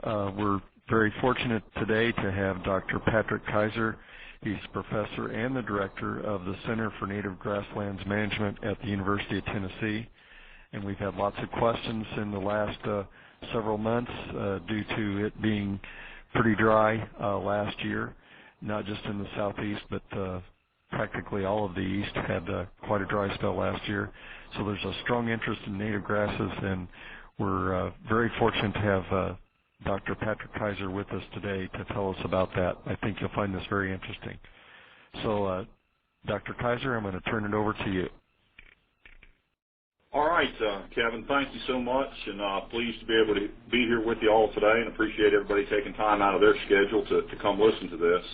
We're very fortunate today to have Dr. Patrick Kaiser. He's professor and the director of the Center for Native Grasslands Management at the University of Tennessee. And we've had lots of questions in the last several months due to it being pretty dry last year, not just in the southeast, but practically all of the east had quite a dry spell last year. So there's a strong interest in native grasses, and we're very fortunate to have Dr. Patrick Kaiser with us today to tell us about that. I think you'll find this very interesting. So, Dr. Kaiser, I'm going to turn it over to you. All right, Kevin, thank you so much, and pleased to be able to be here with you all today, and appreciate everybody taking time out of their schedule to come listen to this.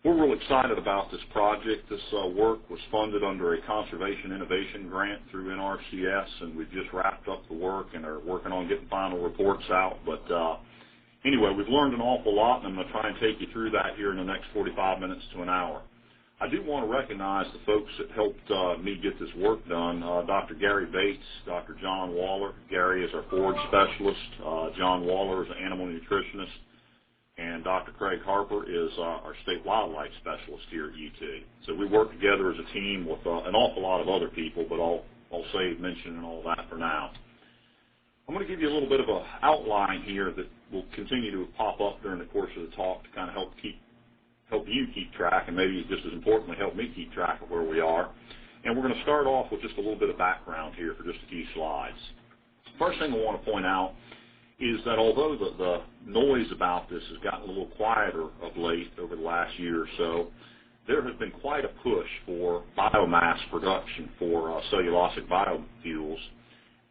We're real excited about this project. This work was funded under a Conservation Innovation Grant through NRCS, and we've just wrapped up the work and are working on getting final reports out. But anyway, we've learned an awful lot, and I'm going to try and take you through that here in the next 45 minutes to an hour. I do want to recognize the folks that helped me get this work done. Dr. Gary Bates, Dr. John Waller. Gary is our forage specialist. John Waller is an animal nutritionist. And Dr. Craig Harper is our state wildlife specialist here at UT. So we work together as a team with an awful lot of other people, but I'll save mentioning all that for now. I'm going to give you a little bit of an outline here that will continue to pop up during the course of the talk to kind of help you keep track, and maybe just as importantly, help me keep track of where we are. And we're going to start off with just a little bit of background here for just a few slides. First thing I want to point out is that although the noise about this has gotten a little quieter of late over the last year or so, there has been quite a push for biomass production for cellulosic biofuels.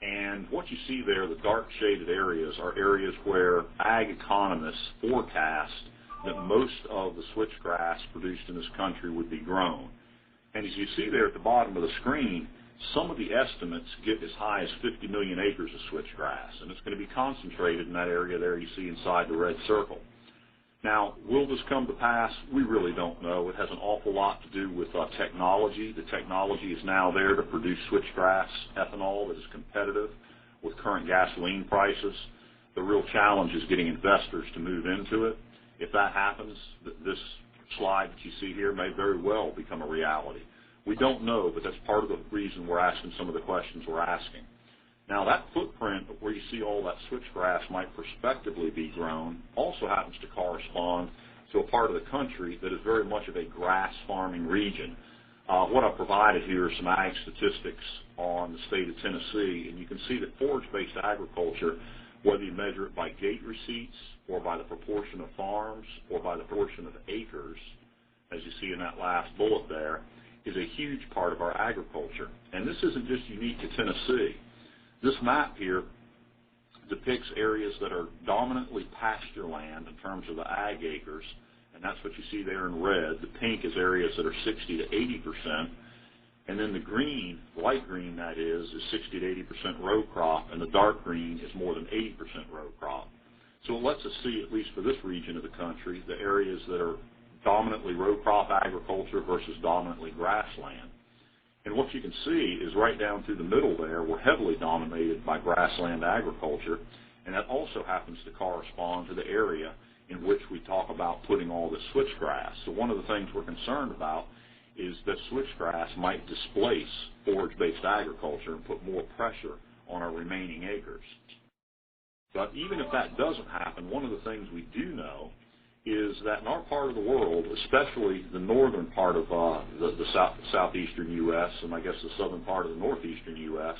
And what you see there, the dark shaded areas, are areas where ag economists forecast that most of the switchgrass produced in this country would be grown. And as you see there at the bottom of the screen, some of the estimates get as high as 50 million acres of switchgrass, and it's going to be concentrated in that area there you see inside the red circle. Now, will this come to pass? We really don't know. It has an awful lot to do with technology. The technology is now there to produce switchgrass ethanol that is competitive with current gasoline prices. The real challenge is getting investors to move into it. If that happens, this slide that you see here may very well become a reality. We don't know, but that's part of the reason we're asking some of the questions we're asking. Now, that footprint where you see all that switchgrass might prospectively be grown also happens to correspond to a part of the country that is very much of a grass farming region. What I've provided here are some ag statistics on the state of Tennessee, and you can see that forage-based agriculture, whether you measure it by gate receipts or by the proportion of farms or by the proportion of acres, as you see in that last bullet there, is a huge part of our agriculture. And this isn't just unique to Tennessee. This map here depicts areas that are dominantly pasture land in terms of the ag acres, and that's what you see there in red. The pink is areas that are 60 to 80%, and then the green, light green that is 60 to 80% row crop, and the dark green is more than 80% row crop. So it lets us see, at least for this region of the country, the areas that are dominantly row crop agriculture versus dominantly grassland. And what you can see is right down through the middle there, we're heavily dominated by grassland agriculture, and that also happens to correspond to the area in which we talk about putting all this switchgrass. So one of the things we're concerned about is that switchgrass might displace forage-based agriculture and put more pressure on our remaining acres. But even if that doesn't happen, one of the things we do know is that in our part of the world, especially the northern part of the southeastern U.S., and I guess the southern part of the northeastern U.S.,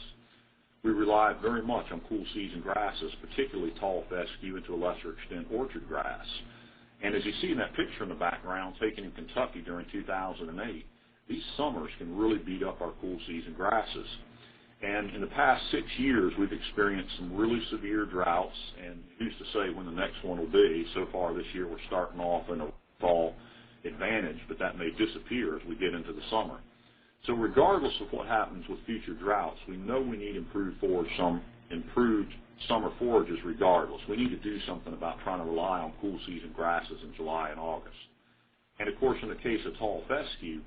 we rely very much on cool season grasses, particularly tall fescue and to a lesser extent orchard grass. And as you see in that picture in the background taken in Kentucky during 2008, these summers can really beat up our cool season grasses. And in the past 6 years, we've experienced some really severe droughts, and who's to say when the next one will be. So far this year, we're starting off in a fall advantage, but that may disappear as we get into the summer. So regardless of what happens with future droughts, we know we need improved summer forages regardless. We need to do something about trying to rely on cool season grasses in July and August. And of course, in the case of tall fescue,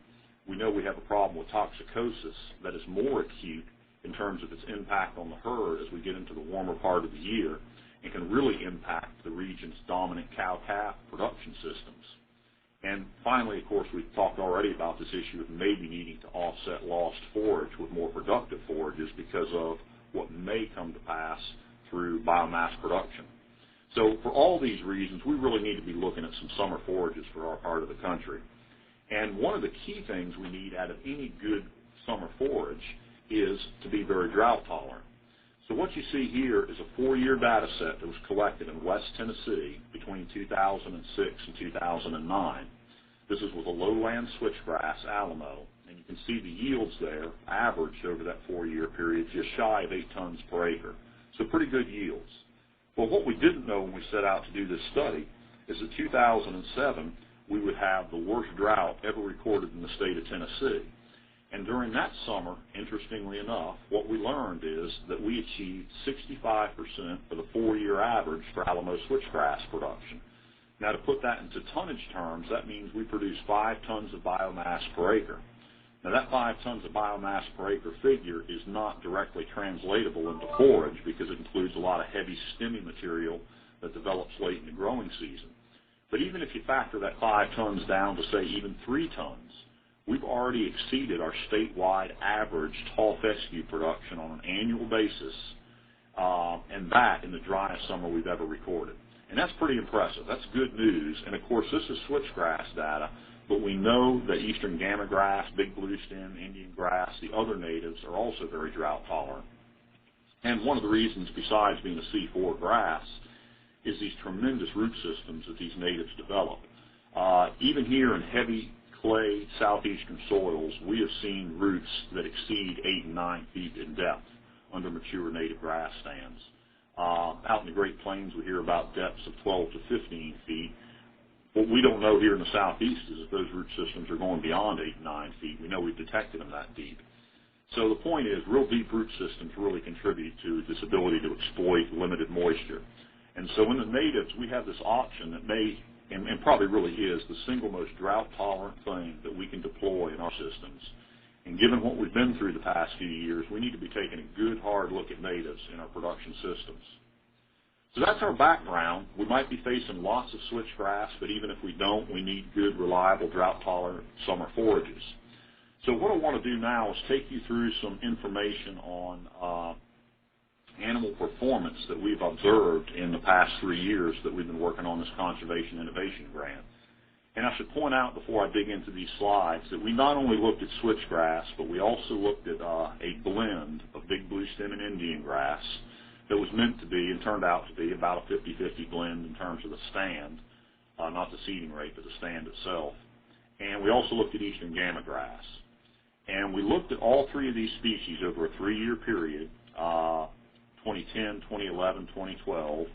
we know we have a problem with toxicosis that is more acute in terms of its impact on the herd as we get into the warmer part of the year. and can really impact the region's dominant cow-calf production systems. And finally, of course, we've talked already about this issue of maybe needing to offset lost forage with more productive forages because of what may come to pass through biomass production. So for all these reasons, we really need to be looking at some summer forages for our part of the country. And one of the key things we need out of any good summer forage is to be very drought tolerant. So what you see here is a 4-year data set that was collected in West Tennessee between 2006 and 2009. This is with a lowland switchgrass, Alamo, and you can see the yields there averaged over that 4-year period just shy of 8 tons per acre. So pretty good yields. Well, what we didn't know when we set out to do this study is that 2007 we would have the worst drought ever recorded in the state of Tennessee. And during that summer, interestingly enough, what we learned is that we achieved 65% of the 4-year average for Alamo switchgrass production. Now, to put that into tonnage terms, that means we produced 5 tons of biomass per acre. Now, that 5 tons of biomass per acre figure is not directly translatable into forage because it includes a lot of heavy stemmy material that develops late in the growing season. But even if you factor that 5 tons down to, say, even 3 tons, we've already exceeded our statewide average tall fescue production on an annual basis, and that in the driest summer we've ever recorded. And that's pretty impressive. That's good news. And, of course, this is switchgrass data, but we know that eastern gamagrass, big bluestem, Indian grass, the other natives are also very drought tolerant. And one of the reasons, besides being a C4 grass, is these tremendous root systems that these natives develop. Even here in heavy clay southeastern soils, we have seen roots that exceed 8 and 9 feet in depth under mature native grass stands. Out in the Great Plains, we hear about depths of 12 to 15 feet. What we don't know here in the southeast is if those root systems are going beyond 8 and 9 feet. We know we've detected them that deep. So the point is, real deep root systems really contribute to this ability to exploit limited moisture. And so in the natives, we have this option that may, and probably really is, the single most drought-tolerant thing that we can deploy in our systems. And given what we've been through the past few years, we need to be taking a good, hard look at natives in our production systems. So that's our background. We might be facing lots of switchgrass, but even if we don't, we need good, reliable, drought-tolerant summer forages. So what I want to do now is take you through some information on animal performance that we've observed in the past 3 years that we've been working on this Conservation Innovation Grant. And I should point out before I dig into these slides that we not only looked at switchgrass, but we also looked at a blend of big bluestem and Indian grass that was meant to be and turned out to be about a 50-50 blend in terms of the stand, not the seeding rate, but the stand itself. And we also looked at eastern gamagrass. And we looked at all 3 of these species over a 3-year period, 2010, 2011, 2012,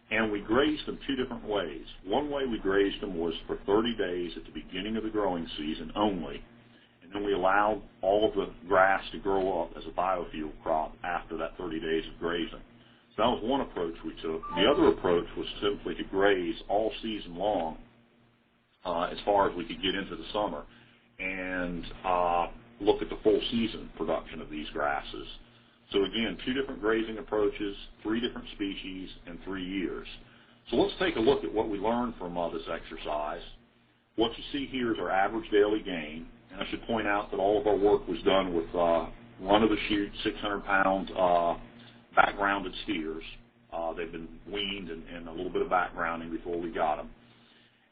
and we grazed them 2 different ways. One way we grazed them was for 30 days at the beginning of the growing season only, and then we allowed all of the grass to grow up as a biofuel crop after that 30 days of grazing. So that was one approach we took. The other approach was simply to graze all season long as far as we could get into the summer and look at the full season production of these grasses. So again, 2 different grazing approaches, 3 different species, and 3 years. So let's take a look at what we learned from this exercise. What you see here is our average daily gain. And I should point out that all of our work was done with run-of-the-chute, 600-pound backgrounded steers. They've been weaned and a little bit of backgrounding before we got them.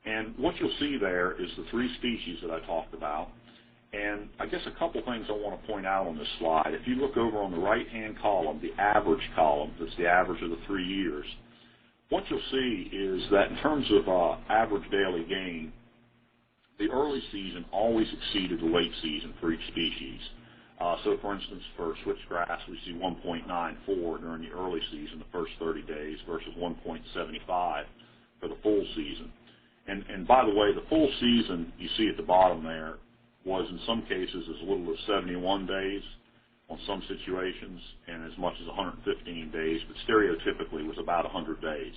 And what you'll see there is the 3 species that I talked about. And I guess a couple things I want to point out on this slide. If you look over on the right-hand column, the average column, that's the average of the 3 years, what you'll see is that in terms of average daily gain, the early season always exceeded the late season for each species. So, for instance, for switchgrass, we see 1.94 during the early season, the first 30 days, versus 1.75 for the full season. And by the way, the full season you see at the bottom there was in some cases as little as 71 days on some situations and as much as 115 days, but stereotypically was about 100 days.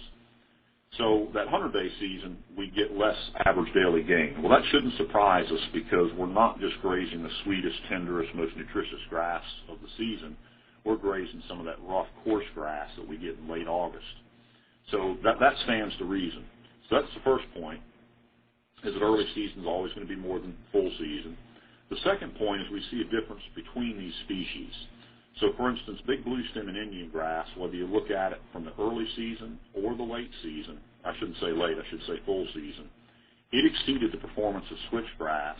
So that 100-day season, we get less average daily gain. Well, that shouldn't surprise us because we're not just grazing the sweetest, tenderest, most nutritious grass of the season. We're grazing some of that rough, coarse grass that we get in late August. So that stands to reason. So that's the first point, is that early season is always going to be more than full season. The second point is we see a difference between these species. So, for instance, big bluestem and Indian grass, whether you look at it from the early season or the late season, I shouldn't say late, I should say full season, it exceeded the performance of switchgrass,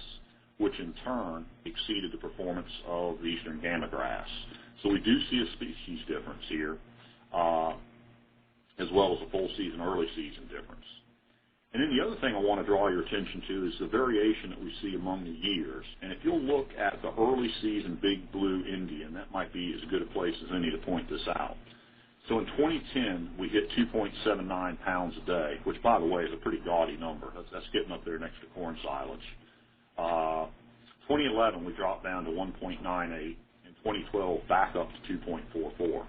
which in turn exceeded the performance of the eastern gamagrass. So we do see a species difference here, as well as a full season, early season difference. And then the other thing I want to draw your attention to is the variation that we see among the years. And if you'll look at the early season Big Blue Indian, that might be as good a place as any to point this out. So in 2010, we hit 2.79 pounds a day, which, by the way, is a pretty gaudy number. That's getting up there next to corn silage. 2011, we dropped down to 1.98. In 2012, back up to 2.44.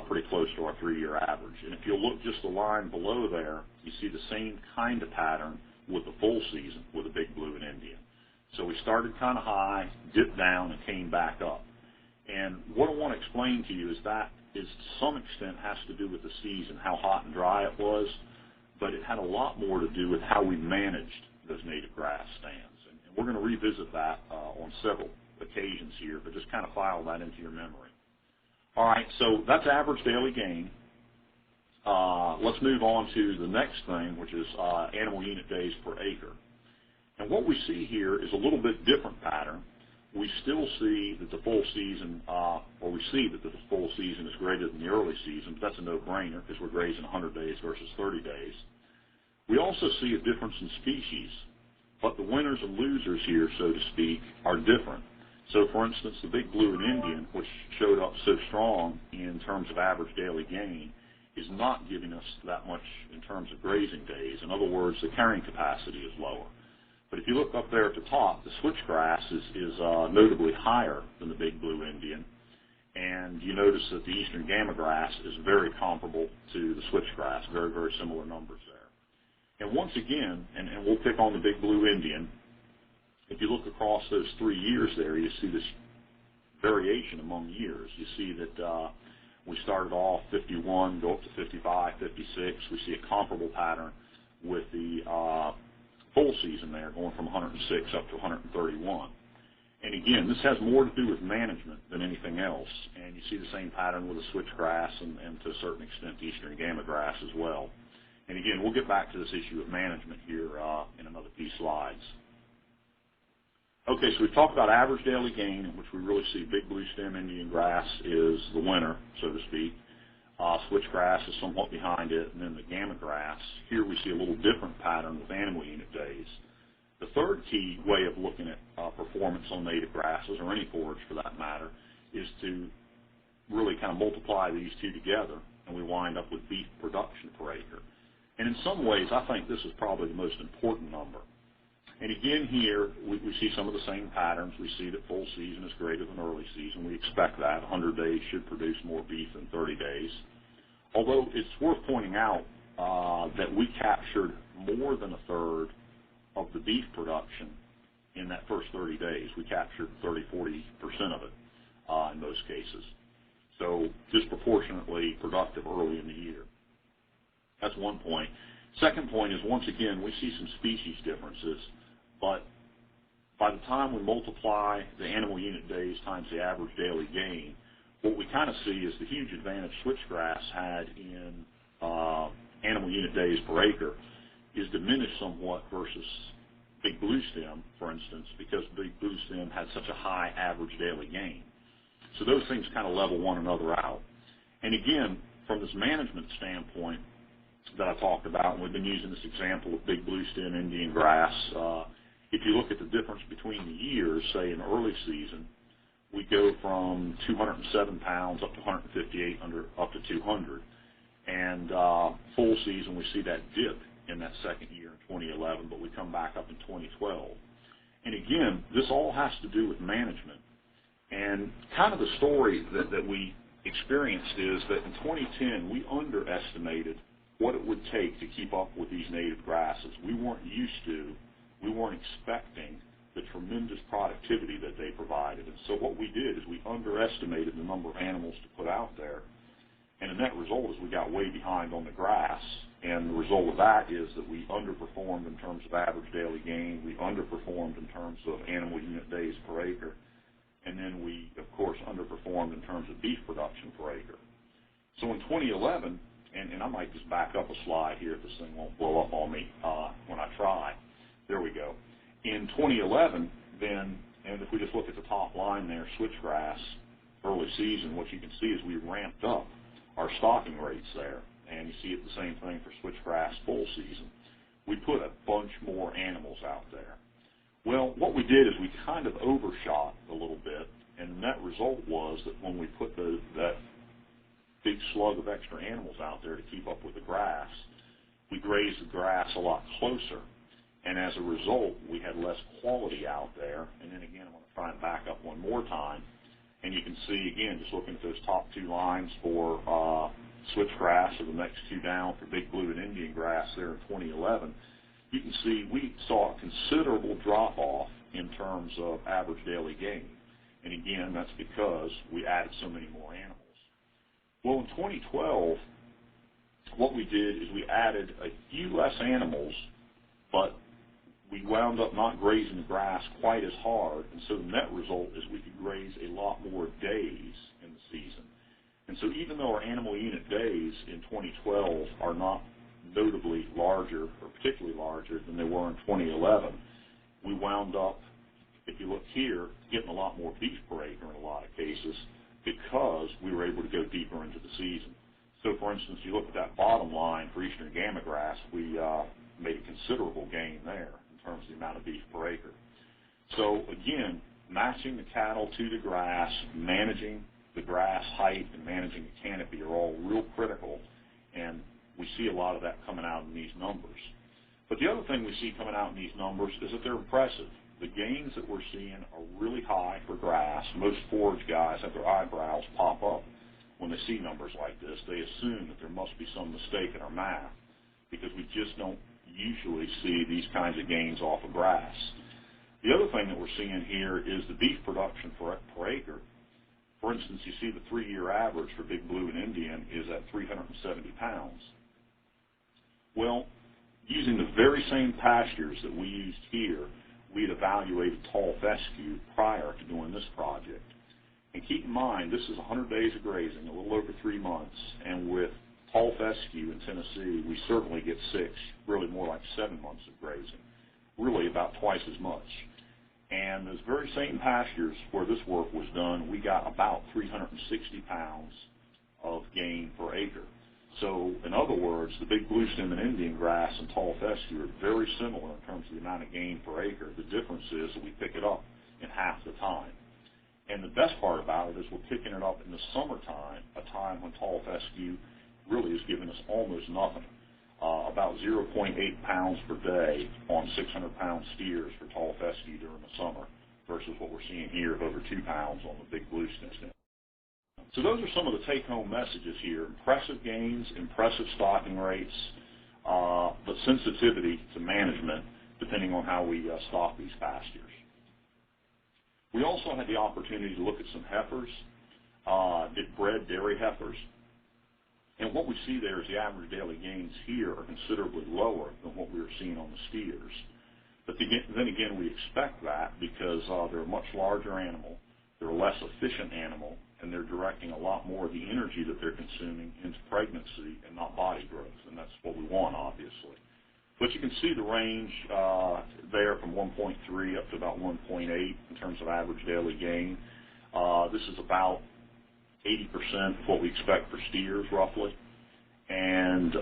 Pretty close to our 3-year average. And if you look just the line below there, you see the same kind of pattern with the full season with the Big Blue and Indian. So we started kind of high, dipped down, and came back up. And what I want to explain to you is that is to some extent has to do with the season, how hot and dry it was, but it had a lot more to do with how we managed those native grass stands. And we're going to revisit that on several occasions here, but just kind of file that into your memory. All right, so that's average daily gain. Let's move on to the next thing, which is animal unit days per acre. And what we see here is a little bit different pattern. We still see that the full season, or we see that the full season is greater than the early season, but that's a no-brainer because we're grazing 100 days versus 30 days. We also see a difference in species, but the winners and losers here, so to speak, are different. So, for instance, the Big Blue and Indian, which showed up so strong in terms of average daily gain, is not giving us that much in terms of grazing days. In other words, the carrying capacity is lower. But if you look up there at the top, the switchgrass is notably higher than the Big Blue Indian, and you notice that the eastern gamagrass is very comparable to the switchgrass, very, very similar numbers there. And once again, and we'll pick on the Big Blue Indian, if you look across those 3 years there, you see this variation among years. You see that we started off 51, go up to 55, 56. We see a comparable pattern with the full season there, going from 106 up to 131. And again, this has more to do with management than anything else. And you see the same pattern with the switchgrass and to a certain extent the eastern gamagrass as well. And again, we'll get back to this issue of management here in another few slides. Okay, so we've talked about average daily gain, in which we really see Big Blue Stem Indian grass is the winner, so to speak. Switchgrass is somewhat behind it, and then the gamagrass. Here we see a little different pattern with animal unit days. The third key way of looking at performance on native grasses, or any forage for that matter, is to really kind of multiply these two together, and we wind up with beef production per acre. And in some ways, I think this is probably the most important number. And again here, we see some of the same patterns. We see that full season is greater than early season. We expect that. 100 days should produce more beef than 30 days. Although it's worth pointing out that we captured more than a third of the beef production in that first 30 days. We captured 30-40% of it in most cases. So disproportionately productive early in the year. That's one point. Second point is, once again, we see some species differences. But by the time we multiply the animal unit days times the average daily gain, what we kind of see is the huge advantage switchgrass had in animal unit days per acre is diminished somewhat versus Big Blue Stem, for instance, because Big Blue Stem had such a high average daily gain. So those things kind of level one another out. And again, from this management standpoint that I talked about, and we've been using this example of Big Blue Stem Indian grass, if you look at the difference between the years, say in early season, we go from 207 pounds up to 158, up to 200. And full season, we see that dip in that second year in 2011, but we come back up in 2012. And again, this all has to do with management. And kind of the story that we experienced is that in 2010, we underestimated what it would take to keep up with these native grasses. We weren't used to, we weren't expecting the tremendous productivity that they provided. And so what we did is we underestimated the number of animals to put out there. And the net result is we got way behind on the grass, and the result of that is that we underperformed in terms of average daily gain, we underperformed in terms of animal unit days per acre, and then we, of course, underperformed in terms of beef production per acre. So in 2011, and I might just back up a slide here if this thing won't blow up on me when I try. There we go. In 2011, then, and if we just look at the top line there, switchgrass, early season, what you can see is we ramped up our stocking rates there. And you see it the same thing for switchgrass full season. We put a bunch more animals out there. Well, what we did is we kind of overshot a little bit, and the net result was that when we put that big slug of extra animals out there to keep up with the grass, we grazed the grass a lot closer, and as a result, we had less quality out there. And then again, I'm going to try and back up one more time, and you can see, again, just looking at those top two lines for switchgrass, or the next two down for Big Blue and Indian grass there in 2011, you can see we saw a considerable drop-off in terms of average daily gain. And again, that's because we added so many more animals. Well, in 2012, what we did is we added a few less animals, but we wound up not grazing the grass quite as hard, and so the net result is we could graze a lot more days in the season. And so even though our animal unit days in 2012 are not notably larger, or particularly larger than they were in 2011, we wound up, if you look here, getting a lot more beef per acre in a lot of cases because we were able to go deeper into the season. So, for instance, you look at that bottom line for Eastern Gamma grass, we made a considerable gain there in terms of the amount of beef per acre. So, again, matching the cattle to the grass, managing the grass height, and managing the canopy are all real critical, and we see a lot of that coming out in these numbers. But the other thing we see coming out in these numbers is that they're impressive. The gains that we're seeing are really high for grass. Most forage guys have their eyebrows pop up when they see numbers like this. They assume that there must be some mistake in our math because we just don't usually see these kinds of gains off of grass. The other thing that we're seeing here is the beef production per acre. For instance, you see the 3-year average for Big Blue and Indian is at 370 pounds. Well, using the very same pastures that we used here, we had evaluated tall fescue prior to doing this project. And keep in mind, this is 100 days of grazing, a little over 3 months, and with tall fescue in Tennessee, we certainly get 6, really more like 7 months of grazing, really about twice as much. And those very same pastures where this work was done, we got about 360 pounds of gain per acre. So, in other words, the Big Blue Stem and Indian grass and tall fescue are very similar in terms of the amount of gain per acre. The difference is that we pick it up in half the time. And the best part about it is we're picking it up in the summertime, a time when tall fescue really is giving us almost nothing. About 0.8 pounds per day on 600-pound steers for tall fescue during the summer versus what we're seeing here of over 2 pounds on the Big Blue Stem. So those are some of the take-home messages here. Impressive gains, impressive stocking rates, but sensitivity to management depending on how we stock these pastures. We also had the opportunity to look at some heifers, bred dairy heifers. And what we see there is the average daily gains here are considerably lower than what we were seeing on the steers. But then again, we expect that because they're a much larger animal, they're a less efficient animal, and they're directing a lot more of the energy that they're consuming into pregnancy and not body growth, and that's what we want, obviously. But you can see the range there from 1.3 up to about 1.8 in terms of average daily gain. This is about 80% of what we expect for steers, roughly. And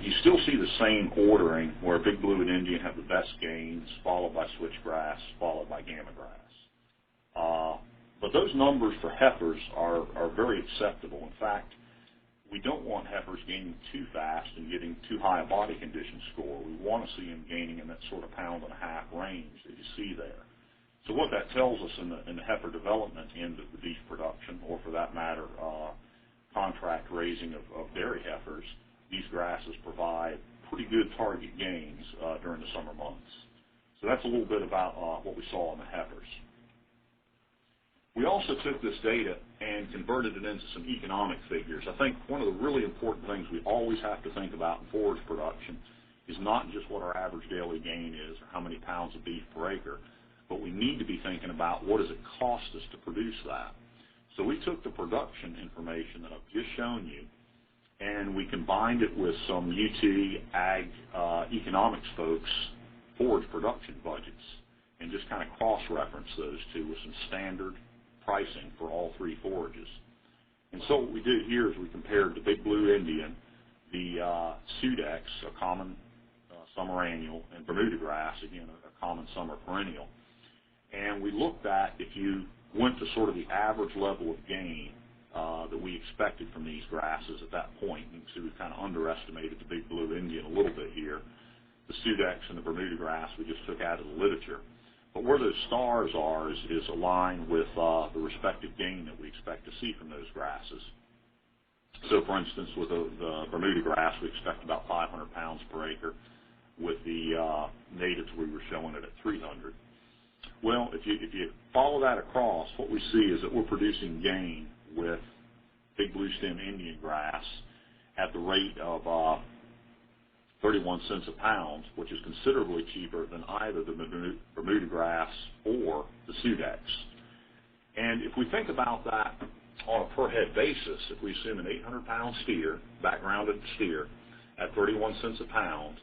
you still see the same ordering where Big Blue and Indian have the best gains, followed by switchgrass, followed by gamma grass. But those numbers for heifers are very acceptable. In fact, we don't want heifers gaining too fast and getting too high a body condition score. We want to see them gaining in that sort of 1.5 pound range that you see there. So what that tells us in the heifer development end of the beef production, or for that matter, contract raising of dairy heifers, these grasses provide pretty good target gains during the summer months. So that's a little bit about what we saw in the heifers. We also took this data and converted it into some economic figures. I think one of the really important things we always have to think about in forage production is not just what our average daily gain is or how many pounds of beef per acre, but we need to be thinking about what does it cost us to produce that. So we took the production information that I've just shown you and we combined it with some UT Ag economics folks' forage production budgets and just kind of cross-reference those two with some standard pricing for all three forages. And so what we did here is we compared the Big Blue Indian, the Sudex, a common summer annual, and Bermuda grass, again, a common summer perennial. And we looked at if you went to sort of the average level of gain that we expected from these grasses at that point. You can see we've kind of underestimated the Big Blue Indian a little bit here. The Sudex and the Bermuda grass we just took out of the literature. But where those stars are is aligned with the respective gain that we expect to see from those grasses. So, for instance, with the Bermuda grass, we expect about 500 pounds per acre. With the natives, we were showing it at 300. Well, if you follow that across, what we see is that we're producing gain with Big Blue Stem Indian grass at the rate of 31 cents a pound, which is considerably cheaper than either the Bermuda grass or the Sudex. And if we think about that on a per head basis, if we assume an 800-pound steer, backgrounded steer, at 31 cents a pound,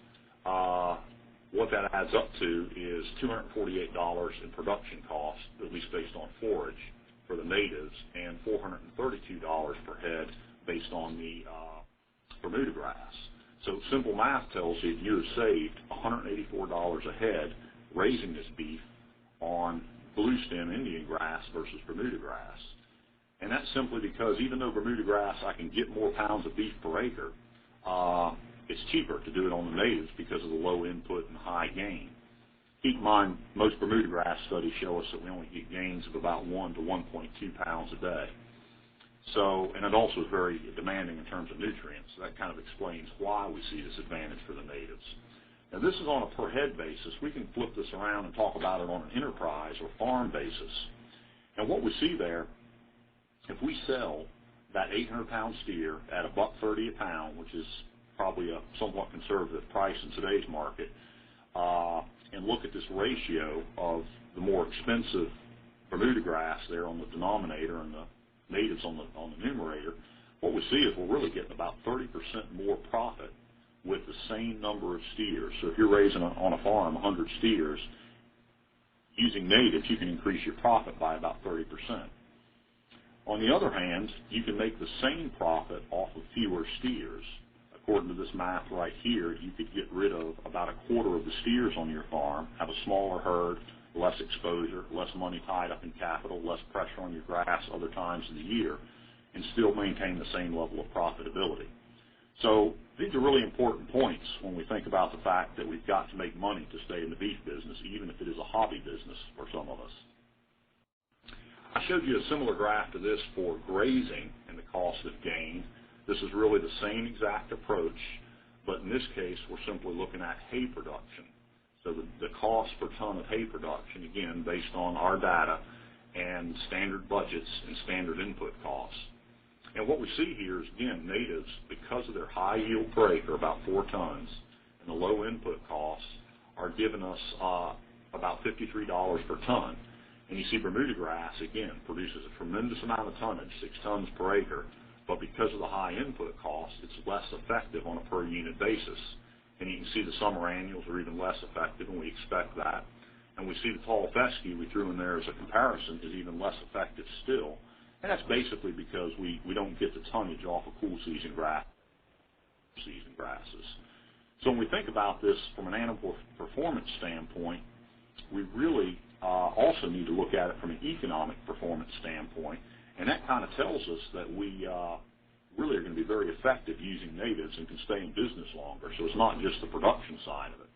what that adds up to is $248 in production cost, at least based on forage, for the natives, and $432 per head based on the Bermuda grass. So simple math tells you you have saved $184 a head raising this beef on blue stem Indian grass versus Bermuda grass. And that's simply because even though Bermuda grass, I can get more pounds of beef per acre, it's cheaper to do it on the natives because of the low input and high gain. Keep in mind, most Bermuda grass studies show us that we only get gains of about 1 to 1.2 pounds a day. So, and it also is very demanding in terms of nutrients. So that kind of explains why we see this advantage for the natives. Now, this is on a per head basis. We can flip this around and talk about it on an enterprise or farm basis. And what we see there, if we sell that 800-pound steer at $1.30 a pound, which is probably a somewhat conservative price in today's market, and look at this ratio of the more expensive Bermuda grass there on the denominator and the natives on the numerator, what we see is we're really getting about 30% more profit with the same number of steers. So if you're raising on a farm 100 steers, using natives, you can increase your profit by about 30%. On the other hand, you can make the same profit off of fewer steers. According to this math right here, you could get rid of about a quarter of the steers on your farm, have a smaller herd, less exposure, less money tied up in capital, less pressure on your grass other times of the year, and still maintain the same level of profitability. So these are really important points when we think about the fact that we've got to make money to stay in the beef business, even if it is a hobby business for some of us. I showed you a similar graph to this for grazing and the cost of gain. This is really the same exact approach, but in this case, we're simply looking at hay production. So the cost per ton of hay production, again, based on our data and standard budgets and standard input costs. And what we see here is, again, natives, because of their high yield per acre, about 4 tons, and the low input costs, are giving us about $53 per ton. And you see Bermuda grass, again, produces a tremendous amount of tonnage, 6 tons per acre, but because of the high input costs, it's less effective on a per unit basis. And you can see the summer annuals are even less effective, and we expect that. And we see the tall fescue we threw in there as a comparison is even less effective still. And that's basically because we don't get the tonnage off of cool season grasses. So when we think about this from an animal performance standpoint, we really also need to look at it from an economic performance standpoint. And that kind of tells us that we really are going to be very effective using natives and can stay in business longer. So it's not just the production side of it.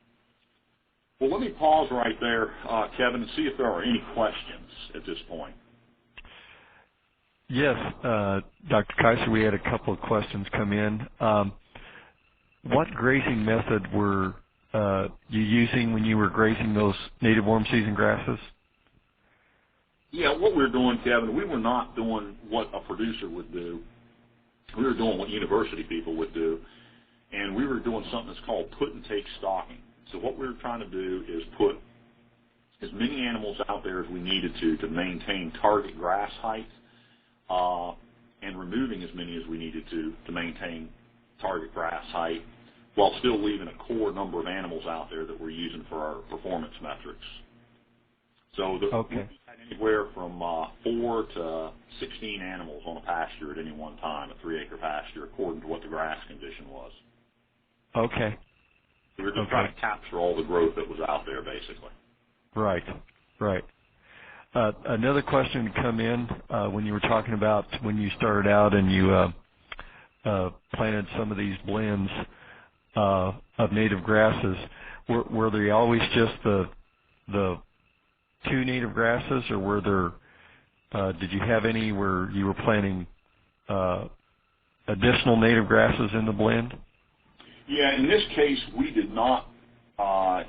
Well, let me pause right there, Kevin, and see if there are any questions at this point. Yes, Dr. Kaiser, we had a couple of questions come in. What grazing method were you using when you were grazing those native warm season grasses? Yeah, what we were doing, Kevin, we were not doing what a producer would do. We were doing what university people would do, and we were doing something that's called put-and-take stocking. So what we were trying to do is put as many animals out there as we needed to maintain target grass height, and removing as many as we needed to maintain target grass height, while still leaving a core number of animals out there that we're using for our performance metrics. So we had anywhere from 4 to 16 animals on a pasture at any one time, a 3-acre pasture, according to what the grass condition was. Okay. We were just trying to capture all the growth that was out there, basically. Right, right. Another question come in when you were talking about when you started out and you planted some of these blends of native grasses. Were they always just the 2 native grasses, or were there? Did you have any where you were planting additional native grasses in the blend? Yeah, in this case, we did not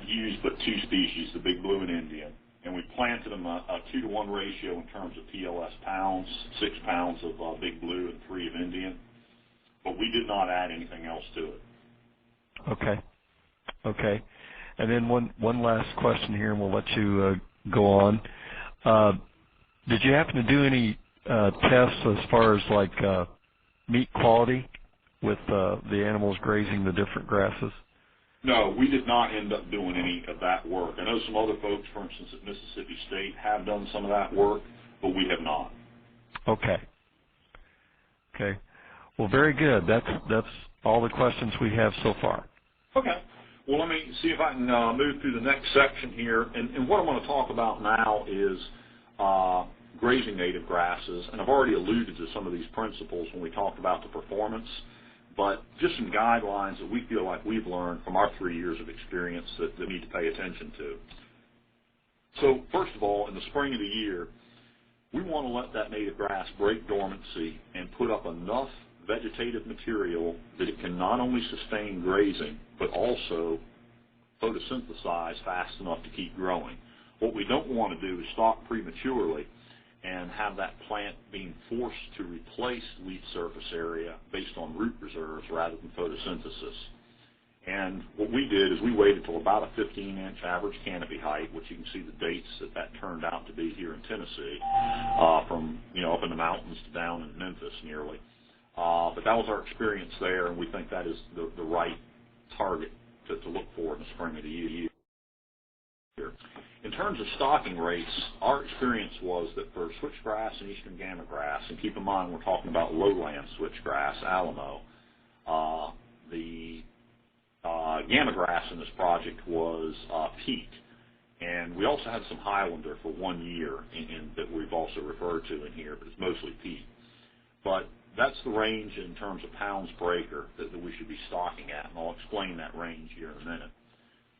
use but 2 species, the Big Blue and Indian, and we planted them a 2-to-1 ratio in terms of PLS pounds, 6 pounds of Big Blue and 3 of Indian, but we did not add anything else to it. Okay. Okay. And then one last question here, and we'll let you go on. Did you happen to do any tests as far as like meat quality with the animals grazing the different grasses? No, we did not end up doing any of that work. I know some other folks, for instance, at Mississippi State have done some of that work, but we have not. Okay. Okay. Well, very good. That's all the questions we have so far. Okay. Well, let me see if I can move through the next section here. And what I'm going to talk about now is grazing native grasses. And I've already alluded to some of these principles when we talked about the performance, but just some guidelines that we feel like we've learned from our 3 years of experience that we need to pay attention to. So first of all, in the spring of the year, we want to let that native grass break dormancy and put up enough vegetative material that it can not only sustain grazing, but also photosynthesize fast enough to keep growing. What we don't want to do is stalk prematurely and have that plant being forced to replace leaf surface area based on root reserves rather than photosynthesis. And what we did is we waited till about a 15-inch average canopy height, which you can see the dates that turned out to be here in Tennessee, from up in the mountains to down in Memphis nearly. But that was our experience there, and we think that is the right target to look for in the spring of the year. In terms of stocking rates, our experience was that for switchgrass and eastern gamagrass, and keep in mind we're talking about lowland switchgrass, alamo, the gamagrass in this project was peat. And we also had some Highlander for 1 year that we've also referred to in here, but it's mostly peat. But that's the range in terms of pounds per acre that we should be stocking at, and I'll explain that range here in a minute.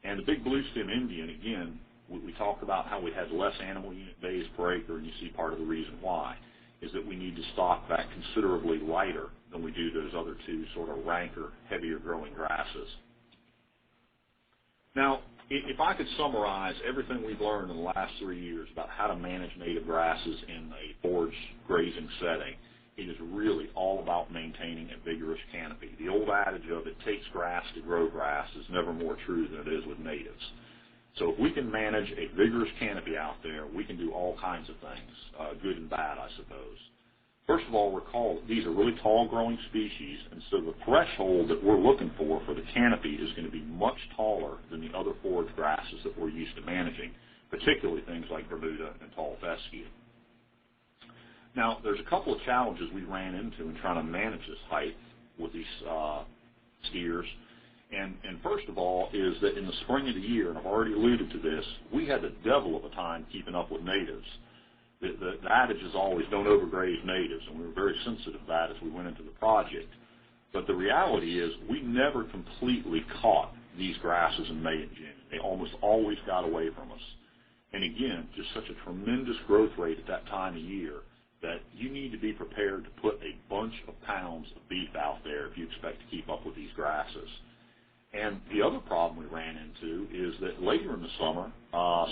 And the Big Blue Stem Indian, again, we talked about how we had less animal unit days per acre, and you see part of the reason why is that we need to stock that considerably lighter than we do those other 2 sort of ranker, heavier growing grasses. Now, if I could summarize everything we've learned in the last 3 years about how to manage native grasses in a forage grazing setting, it is really all about maintaining a vigorous canopy. The old adage of it takes grass to grow grass is never more true than it is with natives. So if we can manage a vigorous canopy out there, we can do all kinds of things, good and bad, I suppose. First of all, recall that these are really tall-growing species, and so the threshold that we're looking for the canopy is going to be much taller than the other forage grasses that we're used to managing, particularly things like Bermuda and tall fescue. Now, there's a couple of challenges we ran into in trying to manage this height with these steers. And first of all is that in the spring of the year, and I've already alluded to this, we had the devil of a time keeping up with natives. The adage is always don't overgraze natives, and we were very sensitive to that as we went into the project. But the reality is we never completely caught these grasses in May and June. They almost always got away from us. And again, just such a tremendous growth rate at that time of year that you need to be prepared to put a bunch of pounds of beef out there if you expect to keep up with these grasses. And the other problem we ran into is that later in the summer,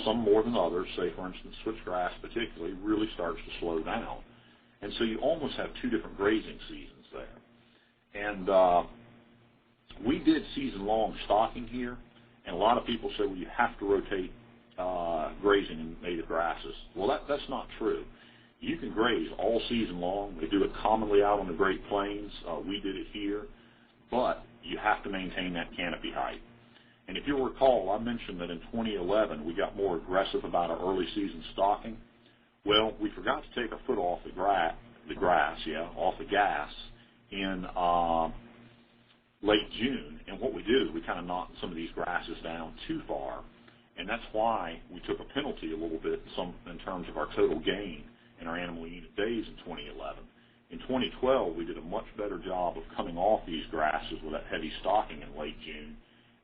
some more than others, say for instance switchgrass particularly, really starts to slow down. And so you almost have two different grazing seasons there. And we did season-long stocking here, and a lot of people say, well, you have to rotate grazing in native grasses. Well, that's not true. You can graze all season long. They do it commonly out on the Great Plains. We did it here. But you have to maintain that canopy height. And if you'll recall, I mentioned that in 2011 we got more aggressive about our early season stocking. Well, we forgot to take our foot off off the gas in late June. And what we did is we kind of knocked some of these grasses down too far. And that's why we took a penalty a little bit in terms of our total gain in our animal unit days in 2011. In 2012, we did a much better job of coming off these grasses with that heavy stocking in late June,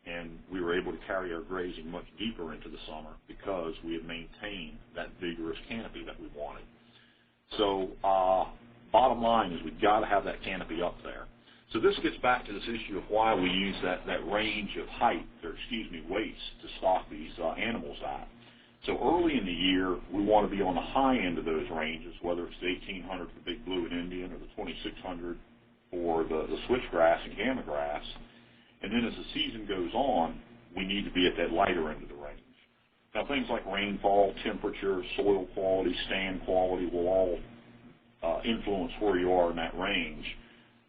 and we were able to carry our grazing much deeper into the summer because we had maintained that vigorous canopy that we wanted. So bottom line is we've got to have that canopy up there. So this gets back to this issue of why we use that range of weights to stock these animals at. So early in the year, we want to be on the high end of those ranges, whether it's the 1800 for the Big Blue and Indian or the 2600 for the switchgrass and gamagrass. And then as the season goes on, we need to be at that lighter end of the range. Now things like rainfall, temperature, soil quality, stand quality will all influence where you are in that range.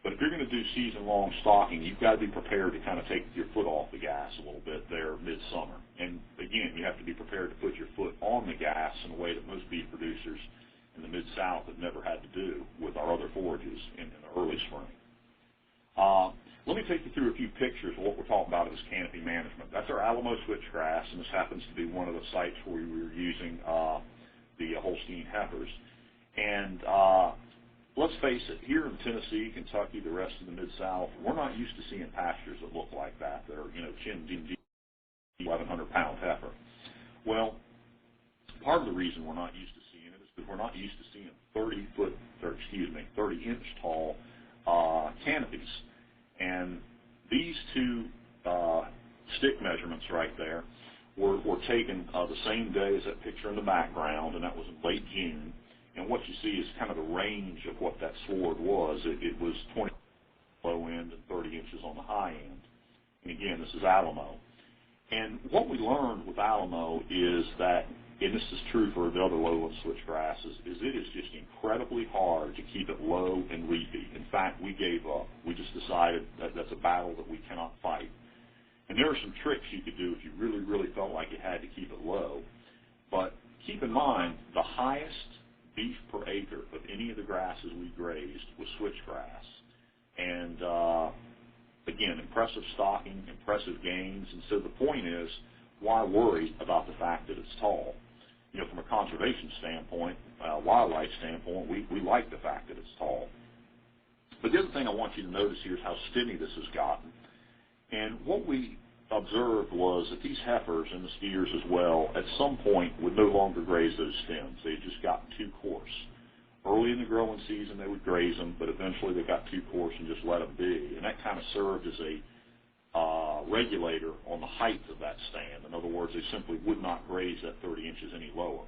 But if you're going to do season-long stocking, you've got to be prepared to kind of take your foot off the gas a little bit there midsummer. And again, you have to be prepared to put your foot on the gas in a way that most beef producers in the Mid-South have never had to do with our other forages in the early spring. Let me take you through a few pictures of what we're talking about as canopy management. That's our Alamo switchgrass, and this happens to be one of the sites where we were using the Holstein heifers. And let's face it, here in Tennessee, Kentucky, the rest of the Mid-South, we're not used to seeing pastures that look like that are, chin-deep, 1,100-pound heifer. Well, part of the reason we're not used to seeing it is because we're not used to seeing 30-inch tall canopies. And these two stick measurements right there were taken the same day as that picture in the background, and that was in late June. And what you see is kind of the range of what that sward was. It was 20 low end and 30 inches on the high end. And again, this is Alamo. And what we learned with Alamo is that, and this is true for the other lowland switchgrasses, is it is just incredibly hard to keep it low and leafy. In fact, we gave up. We just decided that that's a battle that we cannot fight. And there are some tricks you could do if you really, really felt like you had to keep it low. But keep in mind, the highest beef per acre of any of the grasses we grazed was switchgrass. And again, impressive stocking, impressive gains. And so the point is, why worry about the fact that it's tall? From a conservation standpoint, wildlife standpoint, we like the fact that it's tall. But the other thing I want you to notice here is how skinny this has gotten. And what we observed was that these heifers and the steers as well at some point would no longer graze those stems. They had just gotten too coarse. Early in the growing season they would graze them, but eventually they got too coarse and just let them be. And that kind of served as a regulator on the height of that stand. In other words, they simply would not graze that 30 inches any lower.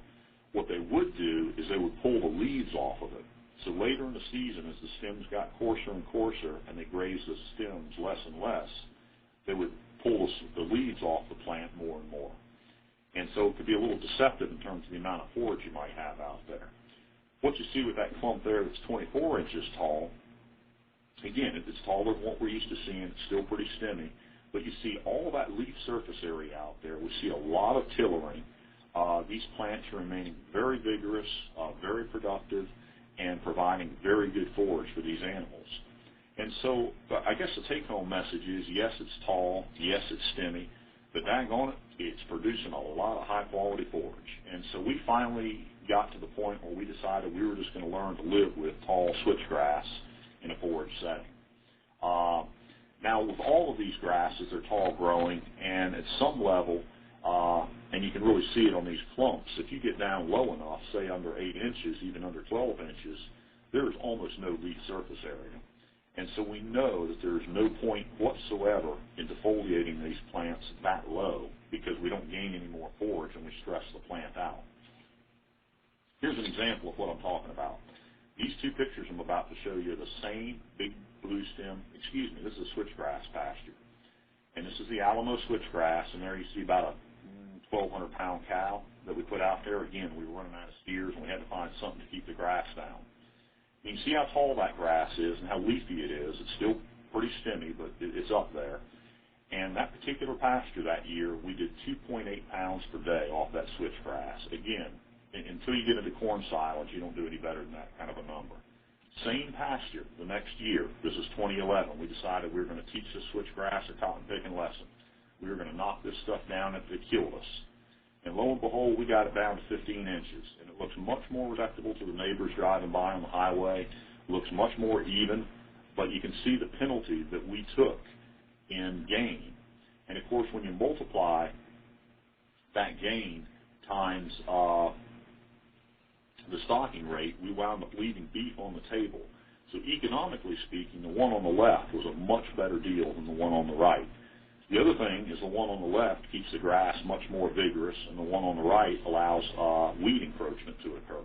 What they would do is they would pull the leaves off of it. So later in the season, as the stems got coarser and coarser and they grazed the stems less and less, they would pull the leaves off the plant more and more. And so it could be a little deceptive in terms of the amount of forage you might have out there. What you see with that clump there that's 24 inches tall, again, it's taller than what we're used to seeing. It's still pretty stemmy. But you see all that leaf surface area out there. We see a lot of tillering. These plants are remaining very vigorous, very productive, and providing very good forage for these animals. And so I guess the take-home message is, yes, it's tall, yes, it's stemmy, but daggone it, it's producing a lot of high-quality forage. And so we finally got to the point where we decided we were just going to learn to live with tall switchgrass in a forage setting. Now, with all of these grasses, they're tall growing, and at some level, and you can really see it on these clumps, if you get down low enough, say under 8 inches, even under 12 inches, there is almost no leaf surface area. And so we know that there's no point whatsoever in defoliating these plants that low because we don't gain any more forage and we stress the plant out. Here's an example of what I'm talking about. These two pictures I'm about to show you are the same big blue stem, this is a switchgrass pasture. And this is the Alamo switchgrass, and there you see about a 1,200-pound cow that we put out there. Again, we were running out of steers, and we had to find something to keep the grass down. You can see how tall that grass is and how leafy it is. It's still pretty stemmy, but it's up there. And that particular pasture that year, we did 2.8 pounds per day off that switchgrass. Again, until you get into corn silage, you don't do any better than that kind of a number. Same pasture the next year. This is 2011. We decided we were going to teach this switchgrass a cotton picking lesson. We were going to knock this stuff down until it killed us. And lo and behold, we got it down to 15 inches. And it looks much more respectable to the neighbors driving by on the highway. It looks much more even. But you can see the penalty that we took in gain. And, of course, when you multiply that gain times the stocking rate, we wound up leaving beef on the table. So economically speaking, the one on the left was a much better deal than the one on the right. The other thing is the one on the left keeps the grass much more vigorous, and the one on the right allows weed encroachment to occur.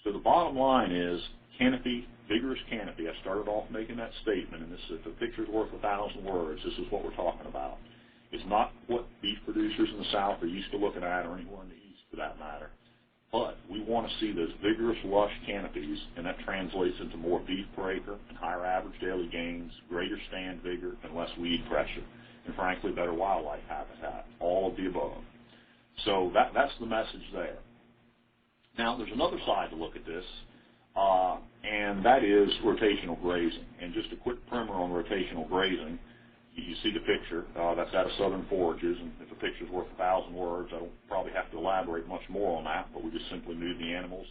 So the bottom line is canopy, vigorous canopy. I started off making that statement, and this, if a picture's worth 1,000 words, this is what we're talking about. It's not what beef producers in the South are used to looking at, or anywhere in the East for that matter. But we want to see those vigorous, lush canopies, and that translates into more beef per acre and higher average daily gains, greater stand vigor, and less weed pressure, and frankly, better wildlife habitat, all of the above. So that's the message there. Now, there's another side to look at this, and that is rotational grazing. And just a quick primer on rotational grazing. You see the picture. That's out of Southern Forages, and if a picture's worth 1,000 words, I don't probably have to elaborate much more on that, but we just simply move the animals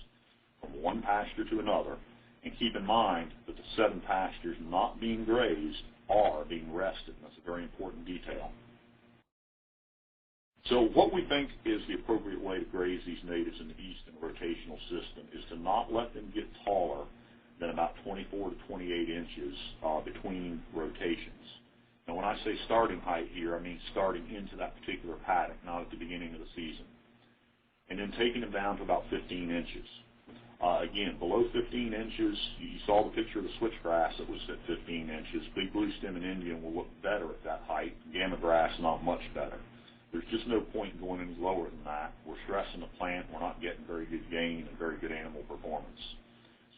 from one pasture to another. And keep in mind that the 7 pastures not being grazed are being rested. That's a very important detail. So what we think is the appropriate way to graze these natives in the East in a rotational system is to not let them get taller than about 24 to 28 inches between rotations. Now, when I say starting height here, I mean starting into that particular paddock, not at the beginning of the season. And then taking them down to about 15 inches. Again, below 15 inches, you saw the picture of the switchgrass that was at 15 inches. Big blue stem and Indian will look better at that height. Gamma grass, not much better. There's just no point in going any lower than that. We're stressing the plant. We're not getting very good gain and very good animal performance.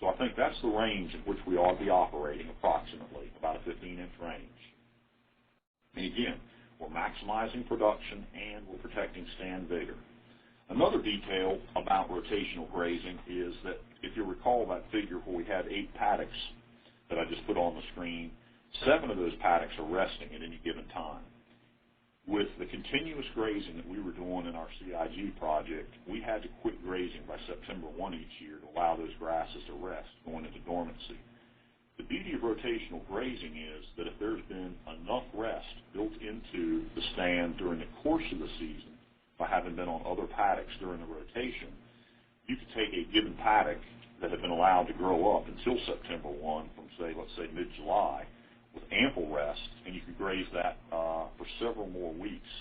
So I think that's the range in which we ought to be operating approximately, about a 15-inch range. And again, we're maximizing production and we're protecting stand vigor. Another detail about rotational grazing is that if you recall that figure where we had 8 paddocks that I just put on the screen, 7 of those paddocks are resting at any given time. With the continuous grazing that we were doing in our CIG project, we had to quit grazing by September 1 each year to allow those grasses to rest going into dormancy. The beauty of rotational grazing is that if there's been enough rest built into the stand during the course of the season, by having been on other paddocks during the rotation, you could take a given paddock that had been allowed to grow up until September 1 from, let's say mid-July, with ample rest, and you could graze that for several more weeks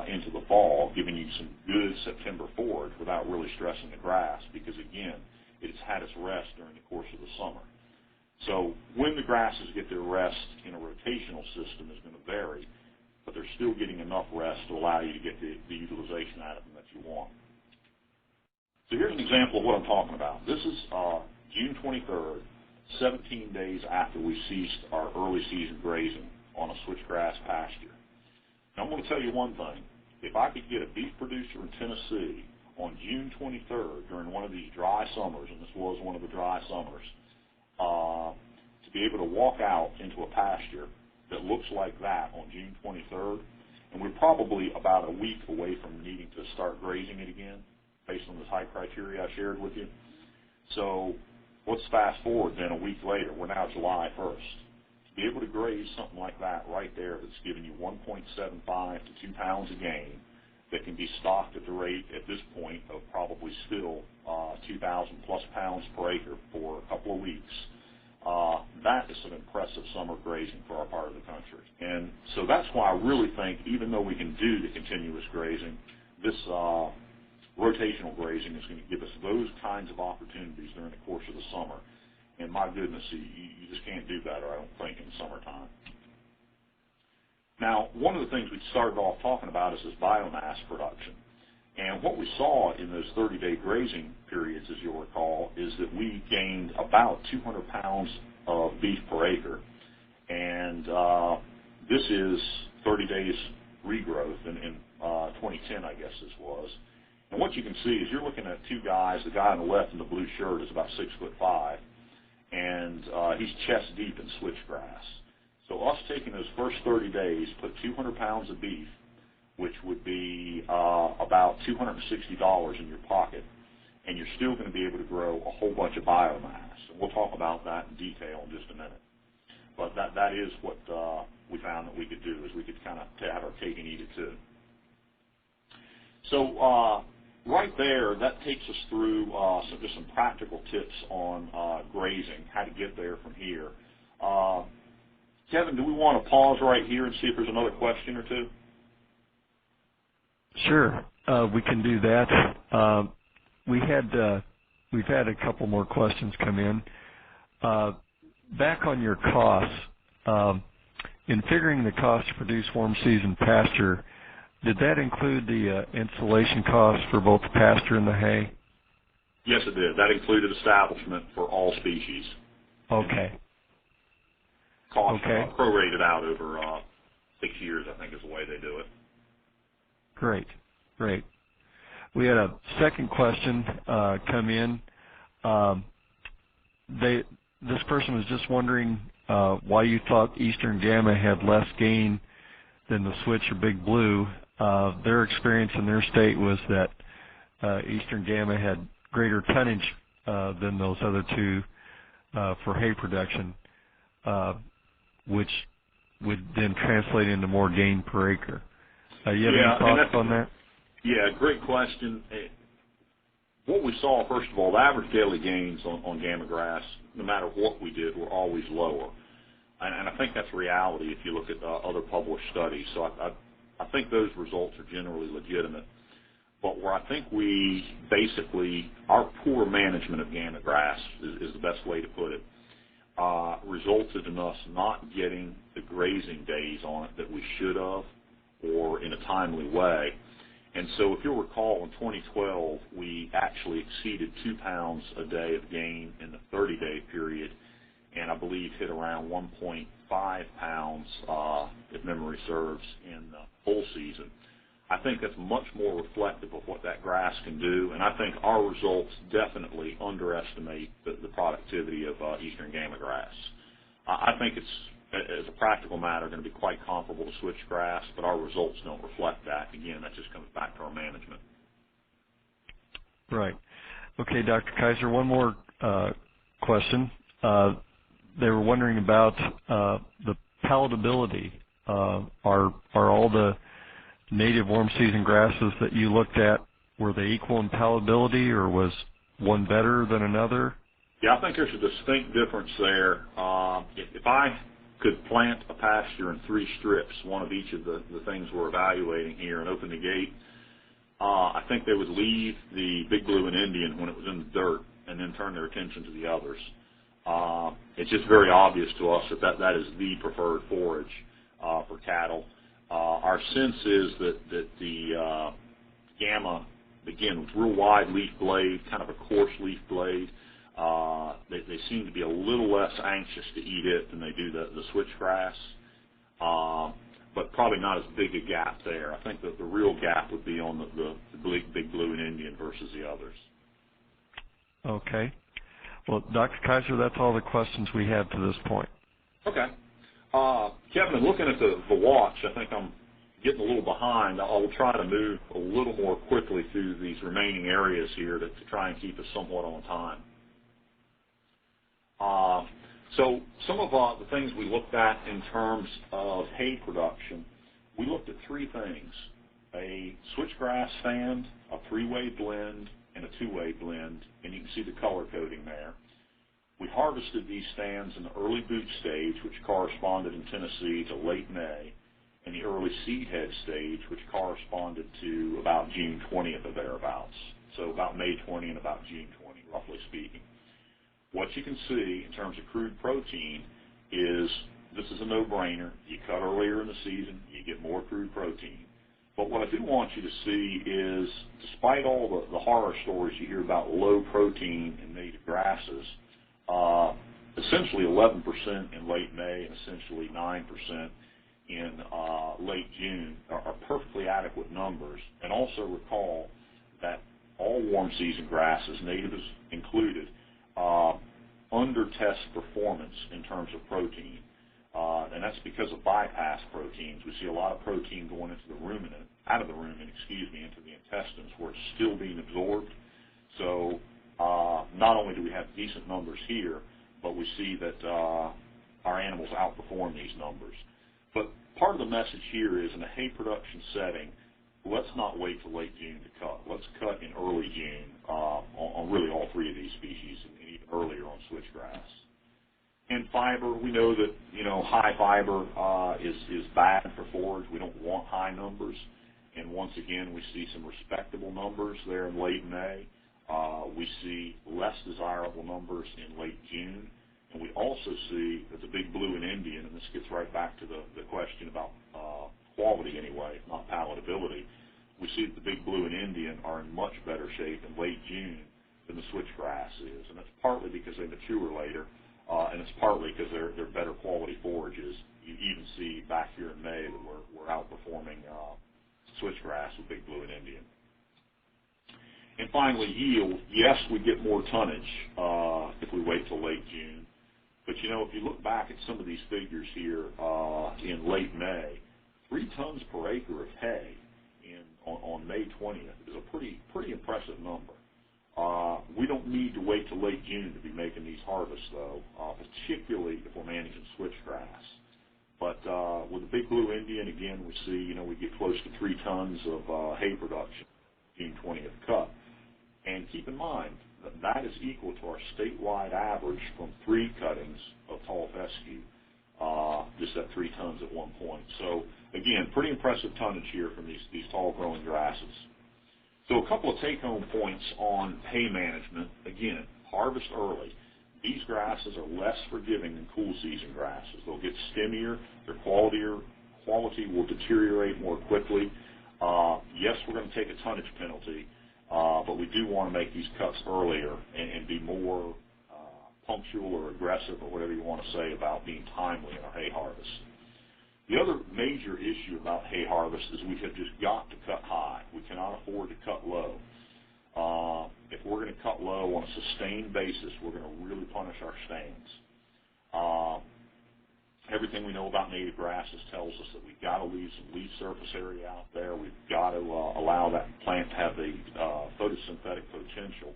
into the fall, giving you some good September forage without really stressing the grass because, again, it's had its rest during the course of the summer. So when the grasses get their rest in a rotational system is going to vary, but they're still getting enough rest to allow you to get the utilization out of them that you want. So here's an example of what I'm talking about. This is June 23rd, 17 days after we ceased our early season grazing on a switchgrass pasture. Now I'm going to tell you one thing. If I could get a beef producer in Tennessee on June 23rd during one of these dry summers, and this was one of the dry summers, to be able to walk out into a pasture that looks like that on June 23rd, and we're probably about a week away from needing to start grazing it again based on this height criteria I shared with you. So let's fast forward then a week later. We're now July 1st. To be able to graze something like that right there that's giving you 1.75 to 2 pounds a gain that can be stocked at the rate at this point of probably still 2,000 plus pounds per acre for a couple of weeks that is some impressive summer grazing for our part of the country. And so that's why I really think, even though we can do the continuous grazing, this rotational grazing is going to give us those kinds of opportunities during the course of the summer. And my goodness, you just can't do better, I don't think, in the summertime. Now, one of the things we started off talking about is this biomass production. And what we saw in those 30-day grazing periods, as you'll recall, is that we gained about 200 pounds of beef per acre. And this is 30 days regrowth in 2010, I guess this was. And what you can see is you're looking at two guys. The guy on the left in the blue shirt is about 6'5", and he's chest deep in switchgrass. So us taking those first 30 days, put 200 pounds of beef, which would be about $260 in your pocket, and you're still going to be able to grow a whole bunch of biomass. And we'll talk about that in detail in just a minute. But that is what we found that we could do, is we could kind of have our cake and eat it too. So right there, that takes us through just some practical tips on grazing, how to get there from here. Kevin, do we want to pause right here and see if there's another question or two? Sure, we can do that. We've had a couple more questions come in. Back on your costs, in figuring the cost to produce warm season pasture, did that include the installation costs for both the pasture and the hay? Yes, it did. That included establishment for all species. Okay. Cost prorated out over 6 years, I think, is the way they do it. Great, great. We had a second question come in. This person was just wondering why you thought Eastern Gamma had less gain than the Switch or Big Blue. Their experience in their state was that Eastern Gamma had greater tonnage than those other two for hay production, which would then translate into more gain per acre. You have any thoughts on that? Yeah, great question. What we saw, first of all, the average daily gains on Gamma grass, no matter what we did, were always lower. And I think that's reality if you look at other published studies. So I think those results are generally legitimate. But where I think we basically, our poor management of Gamma grass is the best way to put it, resulted in us not getting the grazing days on it that we should have, or in a timely way. And so if you'll recall, in 2012, we actually exceeded 2 pounds a day of gain in the 30-day period, and I believe hit around 1.5 pounds, if memory serves, in the full season. I think that's much more reflective of what that grass can do, and I think our results definitely underestimate the productivity of Eastern Gamma grass. I think it's, as a practical matter, going to be quite comparable to switchgrass, but our results don't reflect that. Again, that just comes back to our management. Right. Okay, Dr. Kaiser, one more question. They were wondering about the palatability. Are all the native warm season grasses that you looked at, were they equal in palatability, or was one better than another? Yeah, I think there's a distinct difference there. If I could plant a pasture in 3 strips, one of each of the things we're evaluating here, and open the gate, I think they would leave the Big Blue and Indian when it was in the dirt and then turn their attention to the others. It's just very obvious to us that is the preferred forage for cattle. Our sense is that the Gamma, again, with real wide leaf blade, kind of a coarse leaf blade, they seem to be a little less anxious to eat it than they do the switchgrass, but probably not as big a gap there. I think that the real gap would be on the Big Blue and Indian versus the others. Okay. Well, Dr. Kaiser, that's all the questions we have to this point. Okay. Kevin, looking at the watch, I think I'm getting a little behind. I'll try to move a little more quickly through these remaining areas here to try and keep us somewhat on time. So some of the things we looked at in terms of hay production, we looked at 3 things: a switchgrass stand, a 3-way blend, and a 2-way blend, and you can see the color coding there. We harvested these stands in the early boot stage, which corresponded in Tennessee to late May, and the early seed head stage, which corresponded to about June 20th or thereabouts. So about May 20 and about June 20, roughly speaking. What you can see in terms of crude protein is this is a no-brainer. You cut earlier in the season, you get more crude protein. But what I do want you to see is, despite all the horror stories you hear about low protein in native grasses, essentially 11% in late May and essentially 9% in late June are perfectly adequate numbers. And also recall that all warm season grasses, natives included, under-test performance in terms of protein. And that's because of bypass proteins. We see a lot of protein going into the ruminant, out of the rumen, into the intestines where it's still being absorbed. So not only do we have decent numbers here, but we see that our animals outperform these numbers. But part of the message here is in a hay production setting, let's not wait till late June to cut. Let's cut in early June on really all three of these species, and even earlier on switchgrass. And fiber, we know that high fiber is bad for forage. We don't want high numbers. And once again, we see some respectable numbers there in late May. We see less desirable numbers in late June. And we also see that the Big Blue and Indian, and this gets right back to the question about quality anyway, not palatability, we see that the Big Blue and Indian are in much better shape in late June than the switchgrass is. And that's partly because they mature later, and it's partly because they're better quality forages. You even see back here in May that we're outperforming switchgrass with Big Blue and Indian. And finally, yield. Yes, we get more tonnage if we wait till late June. But, if you look back at some of these figures here in late May, 3 tons per acre of hay on May 20th is a pretty impressive number. We don't need to wait till late June to be making these harvests, though, particularly if we're managing switchgrass. But with the Big Blue Indian, again, we see, we get close to 3 tons of hay production June 20th cut. And keep in mind, that is equal to our statewide average from 3 cuttings of tall fescue, just at 3 tons at one point. So, again, pretty impressive tonnage here from these tall-growing grasses. So a couple of take-home points on hay management. Again, harvest early. These grasses are less forgiving than cool season grasses. They'll get stemmier, their quality will deteriorate more quickly. Yes, we're going to take a tonnage penalty, but we do want to make these cuts earlier and be more punctual or aggressive or whatever you want to say about being timely in our hay harvest. The other major issue about hay harvest is we have just got to cut high. We cannot afford to cut low. If we're going to cut low on a sustained basis, we're going to really punish our stands. Everything we know about native grasses tells us that we've got to leave some leaf surface area out there. We've got to allow that plant to have the photosynthetic potential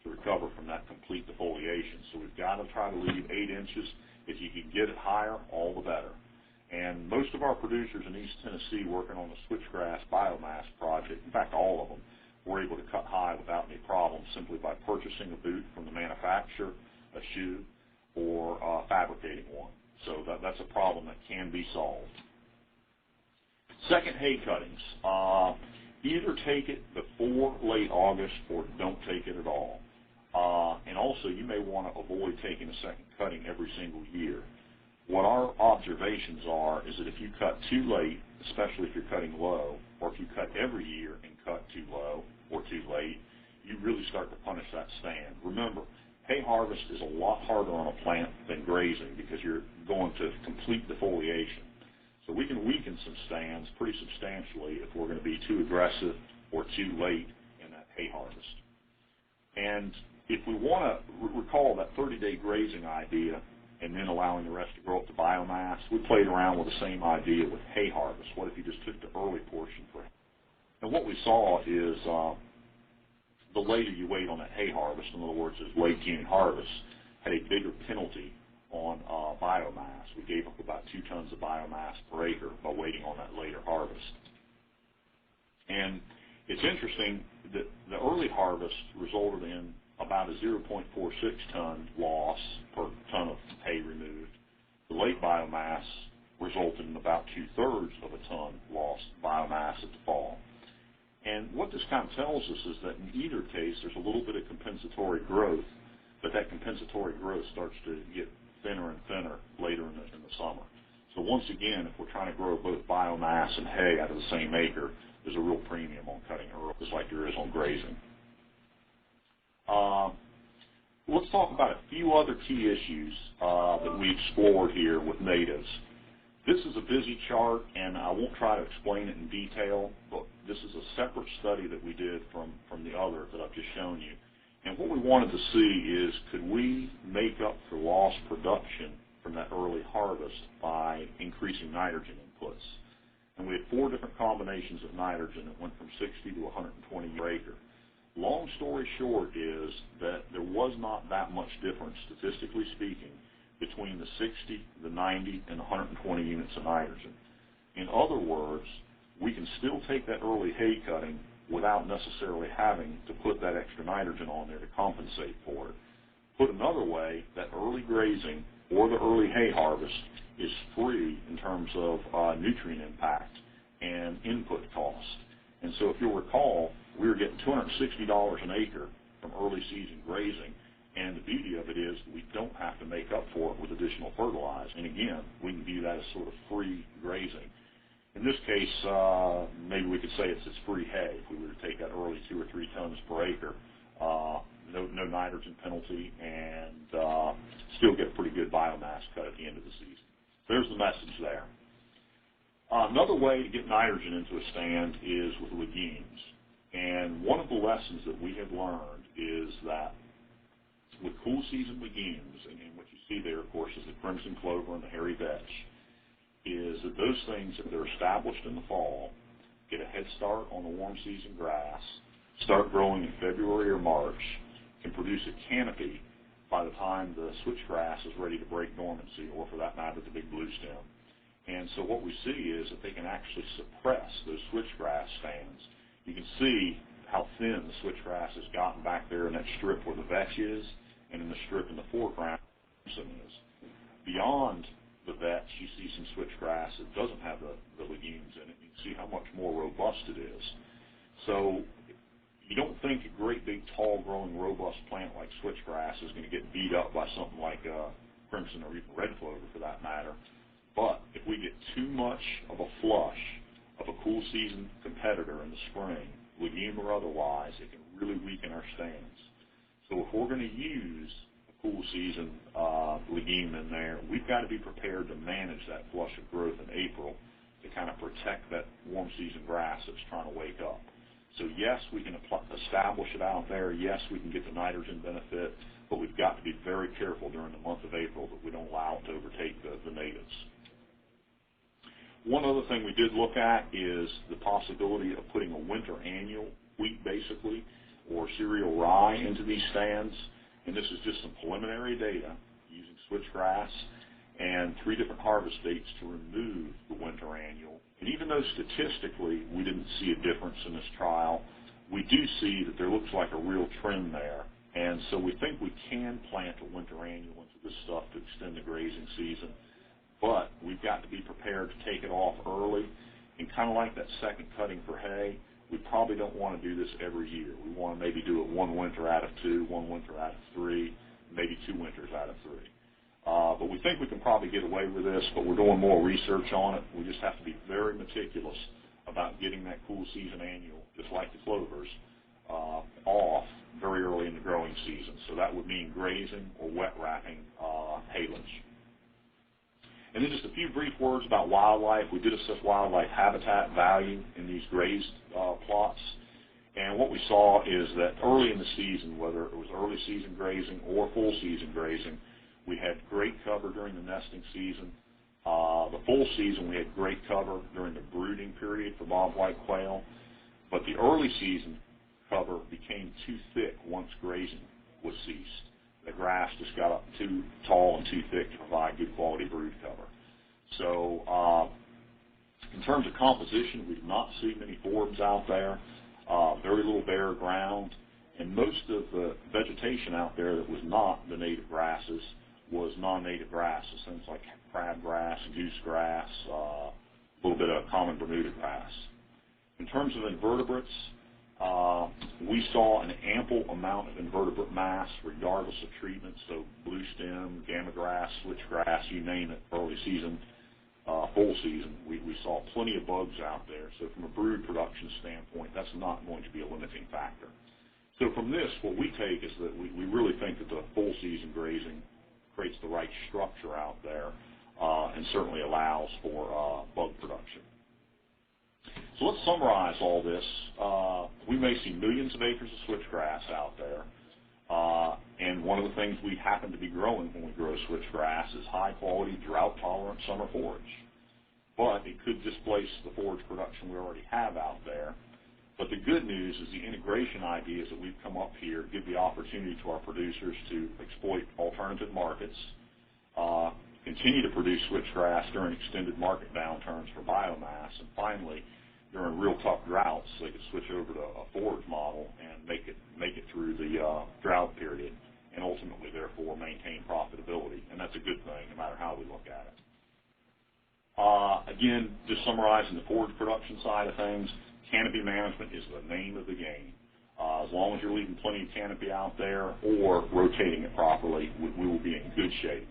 to recover from that complete defoliation. So we've got to try to leave 8 inches. If you can get it higher, all the better. And most of our producers in East Tennessee working on the switchgrass biomass project, in fact all of them, were able to cut high without any problem simply by purchasing a boot from the manufacturer, a shoe, or fabricating one. So that's a problem that can be solved. Second, hay cuttings. Either take it before late August or don't take it at all. And also, you may want to avoid taking a second cutting every single year. What our observations are is that if you cut too late, especially if you're cutting low, or if you cut every year and cut too low or too late, you really start to punish that stand. Remember, hay harvest is a lot harder on a plant than grazing because you're going to complete defoliation. So we can weaken some stands pretty substantially if we're going to be too aggressive or too late in that hay harvest. And if we want to recall that 30-day grazing idea and then allowing the rest to grow up to biomass, we played around with the same idea with hay harvest. What if you just took the early portion for hay? And what we saw is the later you wait on that hay harvest, in other words, this late June harvest, had a bigger penalty on biomass. We gave up about 2 tons of biomass per acre by waiting on that later harvest. And it's interesting that the early harvest resulted in about a 0.46 ton loss per ton of hay removed. The late biomass resulted in about 2/3 of a ton lost biomass at the fall. And what this kind of tells us is that in either case, there's a little bit of compensatory growth, but that compensatory growth starts to get thinner and thinner later in the summer. So once again, if we're trying to grow both biomass and hay out of the same acre, there's a real premium on cutting early, just like there is on grazing. Let's talk about a few other key issues that we explored here with natives. This is a busy chart, and I won't try to explain it in detail, but this is a separate study that we did from the other that I've just shown you. And what we wanted to see is, could we make up for lost production from that early harvest by increasing nitrogen inputs? And we had 4 different combinations of nitrogen that went from 60 to 120 per acre. Long story short is that there was not that much difference, statistically speaking, between the 60, the 90, and the 120 units of nitrogen. In other words, we can still take that early hay cutting without necessarily having to put that extra nitrogen on there to compensate for it. Put another way, that early grazing or the early hay harvest is free in terms of nutrient impact and input cost. And so if you'll recall, we were getting $260 an acre from early season grazing, and the beauty of it is we don't have to make up for it with additional fertilizer. And again, we can view that as sort of free grazing. In this case, maybe we could say it's free hay if we were to take that early 2 or 3 tons per acre, no nitrogen penalty, and still get a pretty good biomass cut at the end of the season. There's the message there. Another way to get nitrogen into a stand is with legumes. And one of the lessons that we have learned is that with cool season legumes, and what you see there, of course, is the crimson clover and the hairy vetch, is that those things, if they're established in the fall, get a head start on the warm season grass, start growing in February or March, can produce a canopy by the time the switchgrass is ready to break dormancy, or for that matter, the big blue stem. And so what we see is that they can actually suppress those switchgrass stands. You can see how thin the switchgrass has gotten back there in that strip where the vetch is, and in the strip in the foreground is. Beyond the vetch, you see some switchgrass that doesn't have the legumes in it. You can see how much more robust it is. So you don't think a great big tall growing robust plant like switchgrass is going to get beat up by something like crimson or even red clover for that matter. But if we get too much of a flush of a cool season competitor in the spring, legume or otherwise, it can really weaken our stands. So if we're going to use a cool season legume in there, we've got to be prepared to manage that flush of growth in April to kind of protect that warm season grass that's trying to wake up. So yes, we can establish it out there. Yes, we can get the nitrogen benefit, but we've got to be very careful during the month of April that we don't allow it to overtake the natives. One other thing we did look at is the possibility of putting a winter annual, wheat basically, or cereal rye into these stands. And this is just some preliminary data using switchgrass and 3 different harvest dates to remove the winter annual. And even though statistically we didn't see a difference in this trial, we do see that there looks like a real trend there. And so we think we can plant a winter annual into this stuff to extend the grazing season. But we've got to be prepared to take it off early. And kind of like that second cutting for hay, we probably don't want to do this every year. We want to maybe do it 1 winter out of 2, 1 winter out of 3, maybe 2 winters out of 3. But we think we can probably get away with this, but we're doing more research on it. We just have to be very meticulous about getting that cool season annual, just like the clovers, off very early in the growing season. So that would mean grazing or wet wrapping haylage. And then just a few brief words about wildlife. We did assess wildlife habitat value in these grazed plots. And what we saw is that early in the season, whether it was early season grazing or full season grazing, we had great cover during the nesting season. The full season, we had great cover during the brooding period for bobwhite quail. But the early season cover became too thick once grazing was ceased. The grass just got up too tall and too thick to provide good quality brood cover. So in terms of composition, we did not see many forbs out there, very little bare ground, And most of the vegetation out there that was not the native grasses was non-native grasses, things like crabgrass, goosegrass, a little bit of common Bermuda grass. In terms of invertebrates, we saw an ample amount of invertebrate mass regardless of treatment, so blue stem, gamma grass, switchgrass, you name it, early season, full season. We saw plenty of bugs out there, so from a brood production standpoint, that's not going to be a limiting factor. So from this, what we take is that we really think that the full season grazing creates the right structure out there and certainly allows for bug production. So let's summarize all this. We may see millions of acres of switchgrass out there, and one of the things we happen to be growing when we grow switchgrass is high-quality, drought-tolerant summer forage. But it could displace the forage production we already have out there. But the good news is the integration ideas that we've come up here give the opportunity to our producers to exploit alternative markets, continue to produce switchgrass during extended market downturns for biomass, and finally, during real tough droughts, they could switch over to a forage model and make it through the drought period, and ultimately, therefore, maintain profitability. And that's a good thing, no matter how we look at it. Again, just summarizing the forage production side of things, canopy management is the name of the game. As long as you're leaving plenty of canopy out there or rotating it properly, we will be in good shape.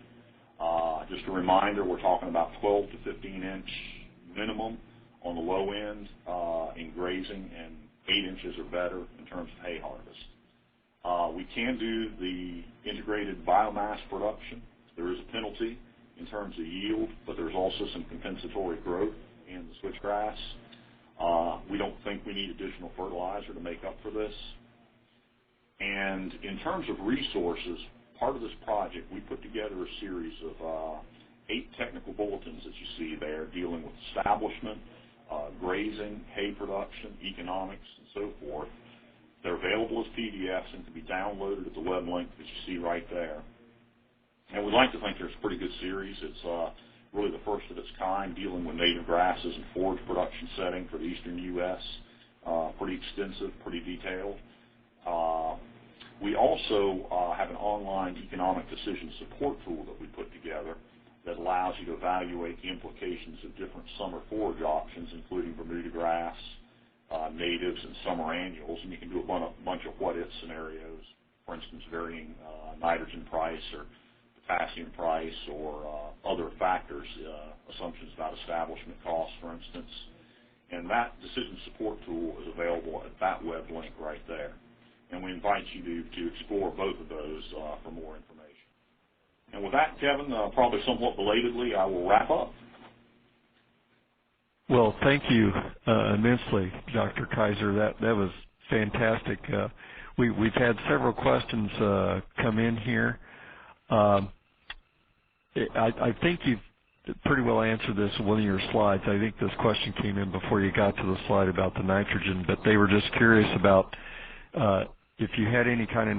Just a reminder, we're talking about 12 to 15 inch minimum on the low end in grazing, and 8 inches or better in terms of hay harvest. We can do the integrated biomass production. There is a penalty in terms of yield, but there's also some compensatory growth in the switchgrass. We don't think we need additional fertilizer to make up for this. And in terms of resources, part of this project, we put together a series of 8 technical bulletins that you see there dealing with establishment, grazing, hay production, economics, and so forth. They're available as PDFs and can be downloaded at the web link that you see right there. And we like to think there's a pretty good series. It's really the first of its kind, dealing with native grasses and forage production setting for the eastern U.S. Pretty extensive, pretty detailed. We also have an online economic decision support tool that we put together that allows you to evaluate the implications of different summer forage options, including Bermuda grass, natives, and summer annuals. And you can do a bunch of what-if scenarios, for instance, varying nitrogen price or potassium price or other factors, assumptions about establishment costs, for instance. And that decision support tool is available at that web link right there. And we invite you to explore both of those for more information. And with that, Kevin, probably somewhat belatedly, I will wrap up. Well, thank you immensely, Dr. Kaiser. That was fantastic. We've had several questions come in here. I think you've pretty well answered this in one of your slides. I think this question came in before you got to the slide about the nitrogen, but they were just curious about if you had any kind of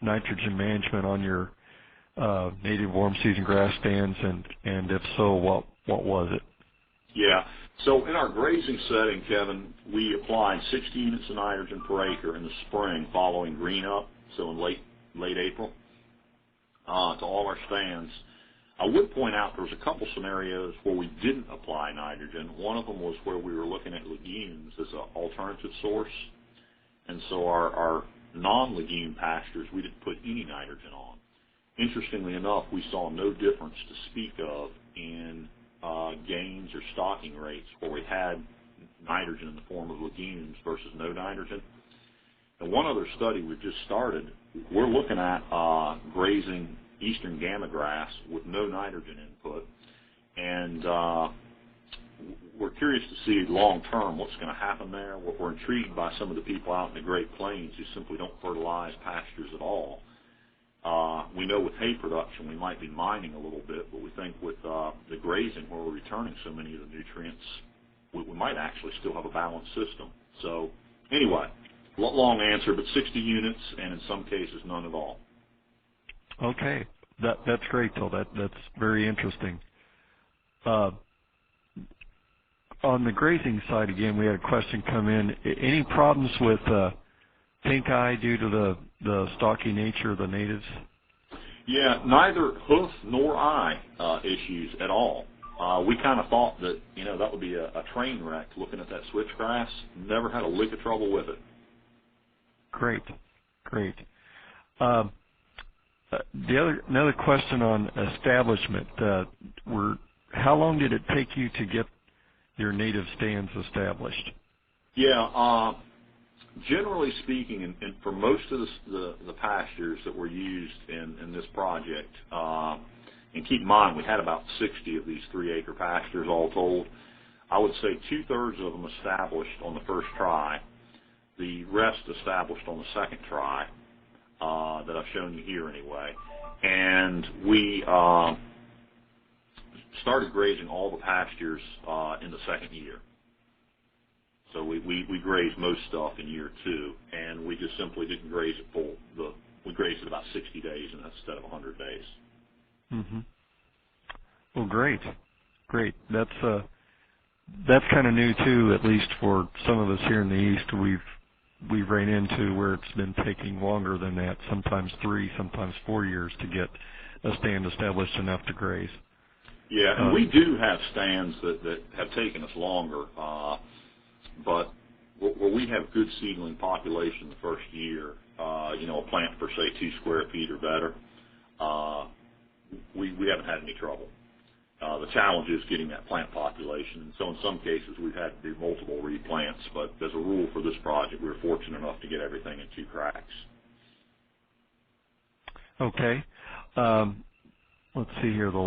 nitrogen management on your native warm season grass stands, and if so, what was it? Yeah. So in our grazing setting, Kevin, we applied 60 units of nitrogen per acre in the spring following green up, so in late April, to all our stands. I would point out there was a couple scenarios where we didn't apply nitrogen. One of them was where we were looking at legumes as an alternative source. And so our non-legume pastures, we didn't put any nitrogen on. Interestingly enough, we saw no difference to speak of in gains or stocking rates where we had nitrogen in the form of legumes versus no nitrogen. And one other study we've just started, we're looking at grazing eastern gamma grass with no nitrogen input, and we're curious to see long-term what's going to happen there. We're intrigued by some of the people out in the Great Plains who simply don't fertilize pastures at all. We know with hay production we might be mining a little bit, but we think with the grazing where we're returning so many of the nutrients, we might actually still have a balanced system. So anyway, long answer, but 60 units, and in some cases none at all. Okay, that's great, Phil. That's very interesting. On the grazing side, again, we had a question come in. Any problems with pink eye due to the stocky nature of the natives? Yeah, neither hoof nor eye issues at all. We kind of thought that, that would be a train wreck looking at that switchgrass. Never had a lick of trouble with it. Great. Another question on establishment. How long did it take you to get your native stands established? Yeah, generally speaking, and for most of the pastures that were used in this project, and keep in mind we had about 60 of these 3-acre pastures all told, I would say 2/3 of them established on the first try, the rest established on the second try, that I've shown you here anyway. And we started grazing all the pastures in the second year. So we grazed most stuff in year 2, and we just simply didn't graze it we grazed it about 60 days instead of 100 days. Mm-hmm. Well, great. That's kind of new too, at least for some of us here in the East. We've ran into where it's been taking longer than that, sometimes 3, sometimes 4 years to get a stand established enough to graze. Yeah, and we do have stands that have taken us longer, but where we have good seedling population the first year, a plant for, say, 2 square feet or better, we haven't had any trouble. The challenge is getting that plant population. So in some cases, we've had to do multiple replants, but as a rule for this project, we were fortunate enough to get everything in 2 cracks. Okay. Let's see here. The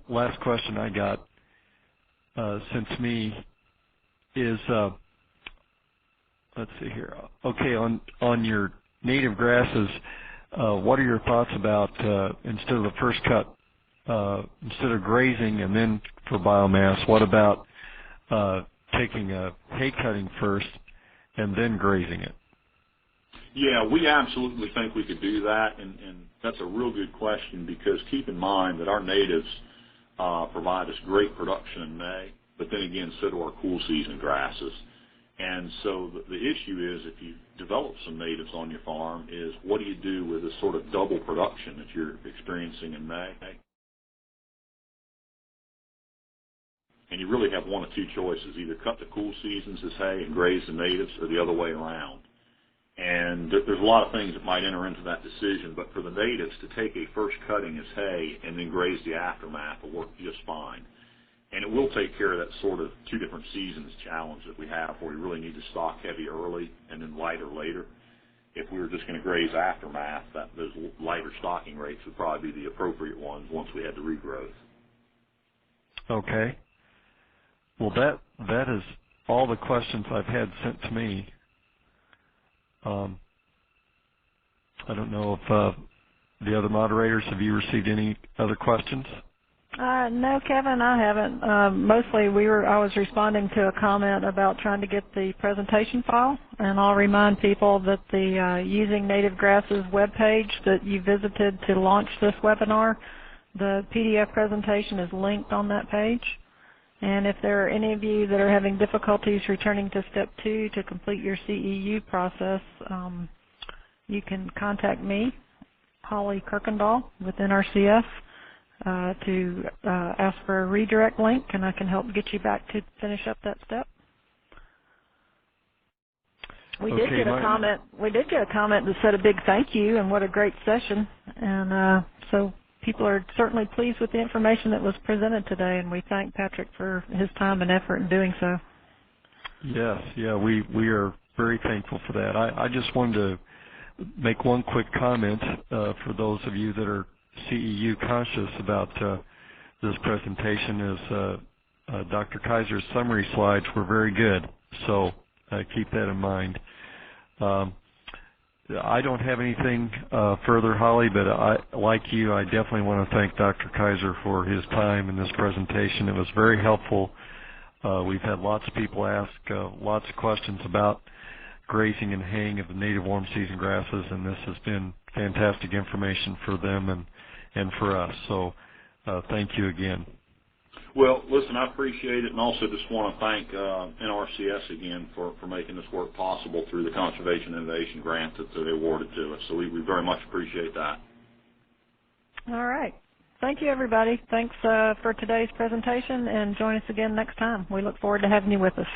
last question I got sent to me is, let's see here. Okay, on your native grasses, what are your thoughts about instead of the first cut, instead of grazing and then for biomass, what about taking a hay cutting first and then grazing it? Yeah, we absolutely think we could do that, and that's a real good question because keep in mind that our natives provide us great production in May, but then again, so do our cool season grasses. And so the issue is if you develop some natives on your farm is what do you do with this sort of double production that you're experiencing in May? And you really have one of 2 choices, either cut the cool seasons as hay and graze the natives or the other way around. And there's a lot of things that might enter into that decision, but for the natives to take a first cutting as hay and then graze the aftermath will work just fine. And it will take care of that sort of 2 different seasons challenge that we have where we really need to stock heavy early and then lighter later. If we were just going to graze aftermath, those lighter stocking rates would probably be the appropriate ones once we had the regrowth. Okay. Well, that is all the questions I've had sent to me. I don't know if the other moderators, have you received any other questions? No, Kevin, I haven't. Mostly I was responding to a comment about trying to get the presentation file, and I'll remind people that the Using Native Grasses webpage that you visited to launch this webinar, the PDF presentation is linked on that page. And if there are any of you that are having difficulties returning to step 2 to complete your CEU process, you can contact me, Holly Kirkendall, with NRCS, to ask for a redirect link, and I can help get you back to finish up that step. We did get a comment. We did get a comment that said a big thank you and what a great session, and so people are certainly pleased with the information that was presented today, and we thank Patrick for his time and effort in doing so. Yes, yeah, we are very thankful for that. I just wanted to make one quick comment for those of you that are CEU conscious about this presentation is Dr. Kaiser's summary slides were very good, so keep that in mind. I don't have anything further, Holly, but like you, I definitely want to thank Dr. Kaiser for his time in this presentation. It was very helpful. We've had lots of people ask lots of questions about grazing and haying of the native warm season grasses, and this has been fantastic information for them and for us. So thank you again. Well, listen, I appreciate it, and also just want to thank NRCS again for making this work possible through the Conservation Innovation Grant that they awarded to us. So we very much appreciate that. All right. Thank you, everybody. Thanks for today's presentation, and join us again next time. We look forward to having you with us.